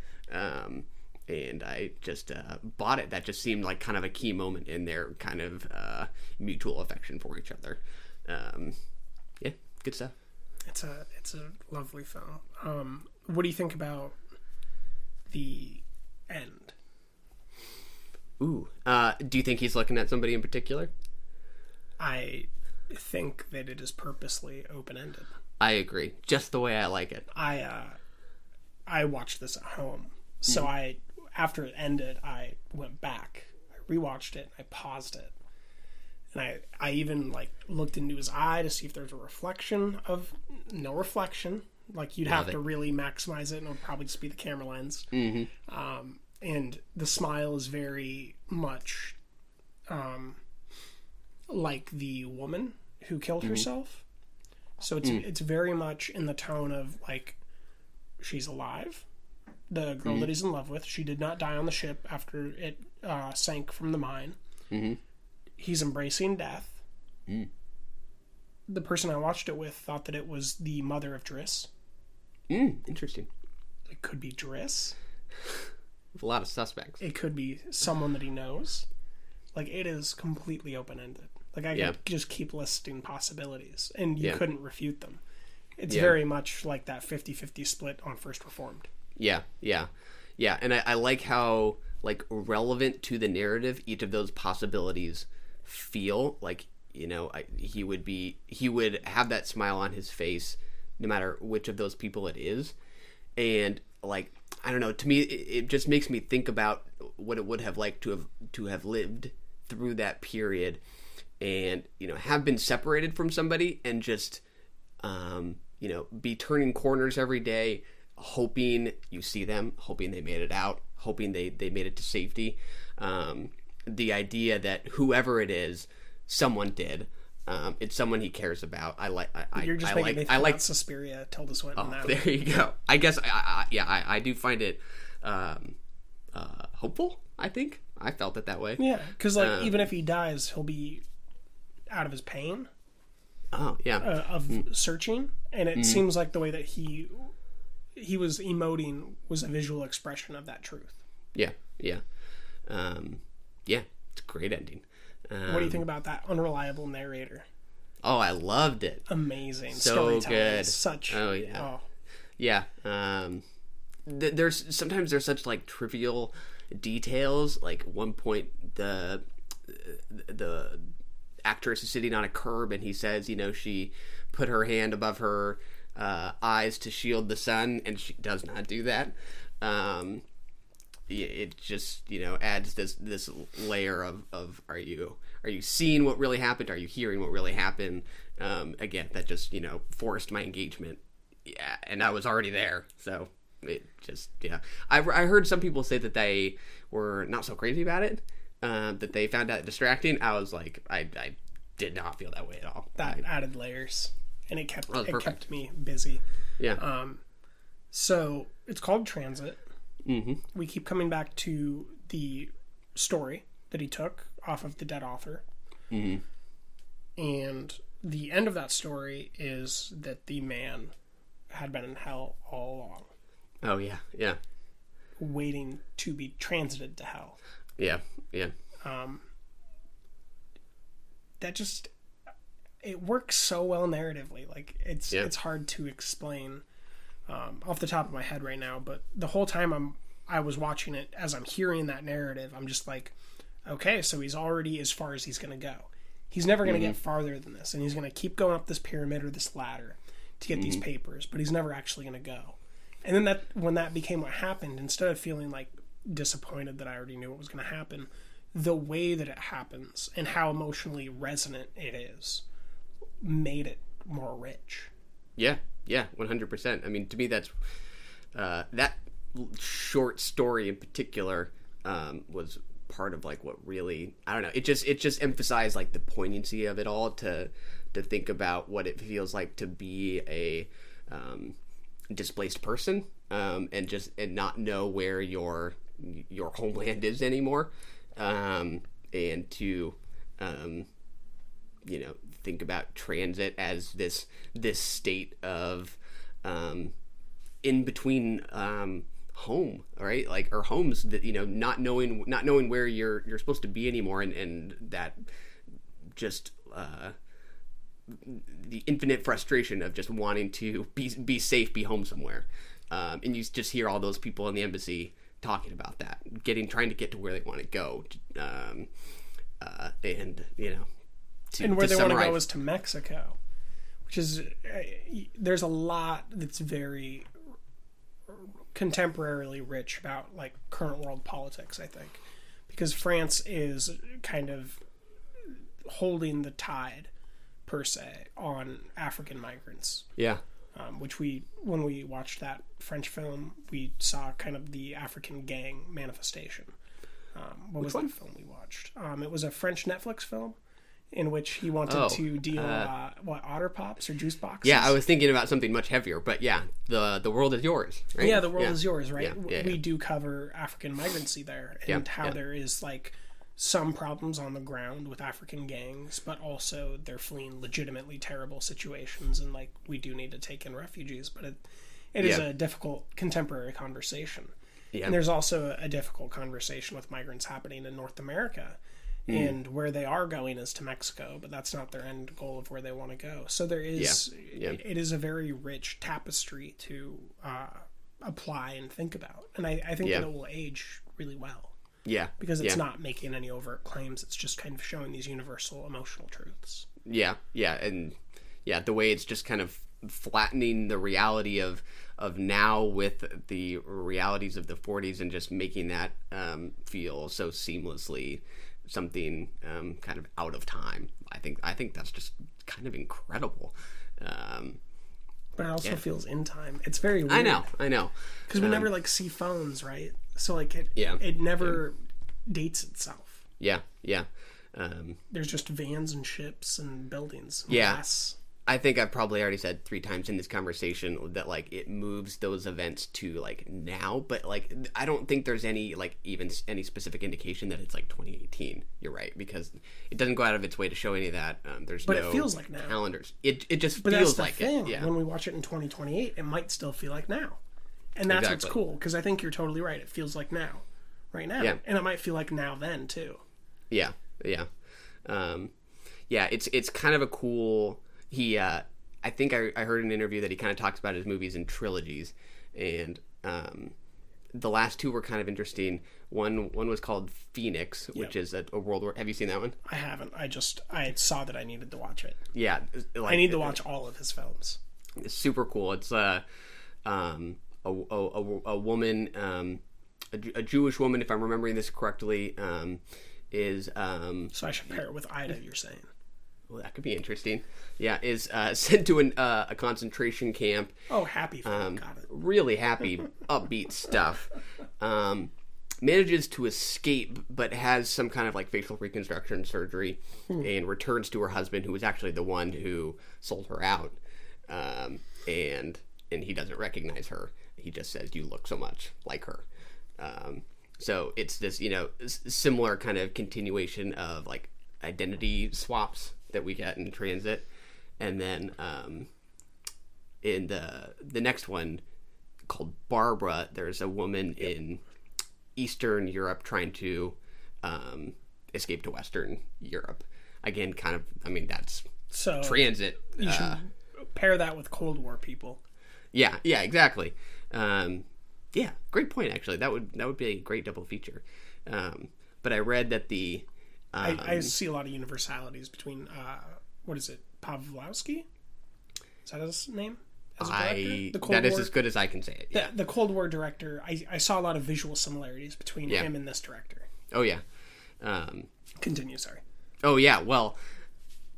Speaker 7: and I just bought it. That just seemed like kind of a key moment in their kind of mutual affection for each other. Yeah, good stuff.
Speaker 6: It's a lovely film. What do you think about the end?
Speaker 7: Ooh, do you think he's looking at somebody in particular?
Speaker 6: I think that it is purposely open-ended.
Speaker 7: I agree, just the way I like it.
Speaker 6: I watched this at home, so after it ended, I went back, I rewatched it, I paused it, and I even like looked into his eye to see if there's a reflection. Of no reflection. Like you'd have to really maximize it, and it would probably just be the camera lens. Mm-hmm. And the smile is very much like the woman who killed herself. So it's very much in the tone of like she's alive. The girl that he's in love with, she did not die on the ship after it sank from the mine. Mm-hmm. He's embracing death. The person I watched it with thought that it was the mother of Driss.
Speaker 7: Interesting.
Speaker 6: It could be Driss.
Speaker 7: With a lot of suspects.
Speaker 6: It could be someone that he knows. Like, it is completely open-ended. Like, I could just keep listing possibilities, and you couldn't refute them. It's very much like that 50-50 split on First Reformed. Yeah. And
Speaker 7: I like how, like, relevant to the narrative each of those possibilities feel. Like, you know, he would have that smile on his face no matter which of those people it is. And, like, I don't know, to me, it just makes me think about what it would have liked to have lived through that period and, you know, have been separated from somebody and just, you know, be turning corners every day, hoping you see them, hoping they made it out, hoping they made it to safety. The idea that whoever it is, someone did. It's someone he cares about. You're just making me think about Suspiria, Tilda Swinton. Oh, there you go. I guess, I do find it hopeful, I think. I felt it that way. Yeah, because, like, even if he dies, he'll be out of his pain. Oh, yeah. Of searching. And it seems like the way that he was emoting was a visual expression of that truth. Yeah. It's a great ending. What do you think about that unreliable narrator? Oh, I loved it. Amazing. So good. Such. Oh, yeah. Oh. Yeah. There's such like trivial details. Like at one point, the actress is sitting on a curb and he says, you know, she put her hand above her eyes to shield the sun, and she does not do that. It just, you know, adds this layer of are you seeing what really happened? Are you hearing what really happened? Again, that just, you know, forced my engagement. Yeah, and I was already there, so it just, yeah. I heard some people say that they were not so crazy about it, that they found that distracting. I was like, I did not feel that way at all. That added layers, and it kept me busy. Yeah. So it's called Transit. Mm-hmm. We keep coming back to the story that he took off of the dead author. Mm-hmm. And the end of that story is that the man had been in hell all along. Oh, yeah. Yeah. Waiting to be transited to hell. Yeah. Yeah. That just, it works so well narratively. Like, it's hard to explain off the top of my head right now, but the whole time I was watching it, as I'm hearing that narrative, I'm just like, okay, so he's already as far as he's going to go. He's never going to get farther than this, and he's going to keep going up this pyramid or this ladder to get these papers, but he's never actually going to go. And then when that became what happened, instead of feeling like disappointed that I already knew what was going to happen, the way that it happens and how emotionally resonant it is made it more rich. Yeah, 100%. I mean, to me, that's that short story in particular was part of like what really, I don't know, it just emphasized like the poignancy of it all, to think about what it feels like to be a displaced person, and not know where your homeland is anymore, and to you know, think about transit as this state of in between home, right? Like, or homes that, you know, not knowing where you're supposed to be anymore, and that just the infinite frustration of just wanting to be safe, be home somewhere. And you just hear all those people in the embassy talking about that, trying to get to where they want to go, and you know,
Speaker 6: and where they want to go is to Mexico, which is there's a lot that's very contemporarily rich about like current world politics, I think, because France is kind of holding the tide per se on African migrants.
Speaker 7: Yeah.
Speaker 6: Which when we watched that French film, we saw kind of the African gang manifestation. What was that film we watched? It was a French Netflix film in which he wanted to deal otter pops or juice boxes.
Speaker 7: Yeah, I was thinking about something much heavier, but yeah, the world is yours, right?
Speaker 6: Yeah, the world is yours, right?
Speaker 7: Yeah,
Speaker 6: we do cover African migrancy there, and how there is like some problems on the ground with African gangs, but also they're fleeing legitimately terrible situations, and like we do need to take in refugees, but it is a difficult contemporary conversation. Yeah. And there's also a difficult conversation with migrants happening in North America, and where they are going is to Mexico, but that's not their end goal of where they want to go. So there is it is a very rich tapestry to apply and think about, and I think that it will age really well.
Speaker 7: Yeah.
Speaker 6: Because it's not making any overt claims. It's just kind of showing these universal emotional truths.
Speaker 7: Yeah. Yeah. And the way it's just kind of flattening the reality of now with the realities of the 40s, and just making that feel so seamlessly something kind of out of time. I think that's just kind of incredible.
Speaker 6: But it also feels in time. It's very weird.
Speaker 7: I know.
Speaker 6: Because we never like see phones, right? So like it never dates itself.
Speaker 7: Yeah.
Speaker 6: There's just vans and ships and buildings.
Speaker 7: Yeah.
Speaker 6: Glass.
Speaker 7: I think I've probably already said 3 times in this conversation that like it moves those events to like now, but like I don't think there's any like even any specific indication that it's like 2018. You're right, because it doesn't go out of its way to show any of that.
Speaker 6: But it feels like now.
Speaker 7: Calendars. It just
Speaker 6: but
Speaker 7: feels
Speaker 6: that's the
Speaker 7: like
Speaker 6: thing.
Speaker 7: it. Yeah.
Speaker 6: When we watch it in 2028, it might still feel like now, and that's what's cool, because I think you're totally right. It feels like now, right now, and it might feel like now then too.
Speaker 7: Yeah. It's kind of a cool. I think I heard an interview that he kind of talks about his movies in trilogies, and the last 2 were kind of interesting. One was called Phoenix, which is a World War. Have you seen that one?
Speaker 6: I haven't. I saw that I needed to watch it.
Speaker 7: Yeah,
Speaker 6: I need to watch all of his films.
Speaker 7: It's super cool. It's a woman, a Jewish woman, if I'm remembering this correctly, is
Speaker 6: So I should pair it with Ida. You're saying?
Speaker 7: Well, that could be interesting. Yeah, is sent to a concentration camp.
Speaker 6: Oh, happy film. Got it.
Speaker 7: Really happy, upbeat stuff. Manages to escape, but has some kind of like facial reconstruction surgery, and returns to her husband, who was actually the one who sold her out. And he doesn't recognize her. He just says, "You look so much like her." So it's this, similar kind of continuation of like identity swaps that we get in transit. And then in the next one called Barbara, there's a woman in Eastern Europe trying to escape to Western Europe. Again, kind of, that's transit.
Speaker 6: You should pair that with Cold War people.
Speaker 7: Yeah, exactly. Great point, actually. That would be a great double feature. But I read that
Speaker 6: I see a lot of universalities between what is it, Pavlovsky? Is that his name? As a director?
Speaker 7: That is as good as I can say it. Yeah.
Speaker 6: The Cold War director. I saw a lot of visual similarities between him and this director.
Speaker 7: Oh yeah.
Speaker 6: Continue. Sorry.
Speaker 7: Oh yeah. Well,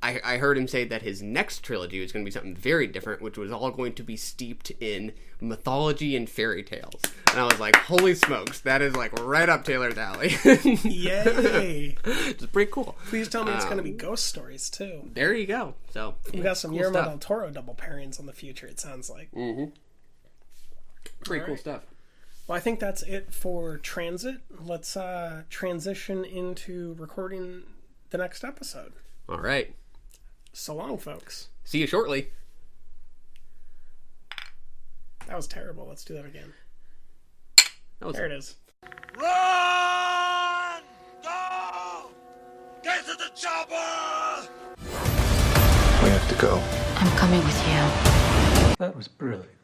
Speaker 7: I heard him say that his next trilogy was going to be something very different, which was all going to be steeped in mythology and fairy tales. And I was like, holy smokes, that is like right up Taylor's alley.
Speaker 6: Yay!
Speaker 7: It's pretty cool.
Speaker 6: Please tell me it's going to be ghost stories too.
Speaker 7: There you go. So
Speaker 6: we got some Guillermo del Toro double pairings on the future, it sounds like.
Speaker 7: Mm-hmm. Pretty cool stuff.
Speaker 6: Well, I think that's it for Transit. Let's transition into recording the next episode.
Speaker 7: All right.
Speaker 6: So long, folks.
Speaker 7: See you shortly.
Speaker 6: That was terrible. Let's do that again. There it is.
Speaker 14: Run! Go! Get to the chopper!
Speaker 4: We have to go.
Speaker 2: I'm coming with you.
Speaker 4: That was brilliant.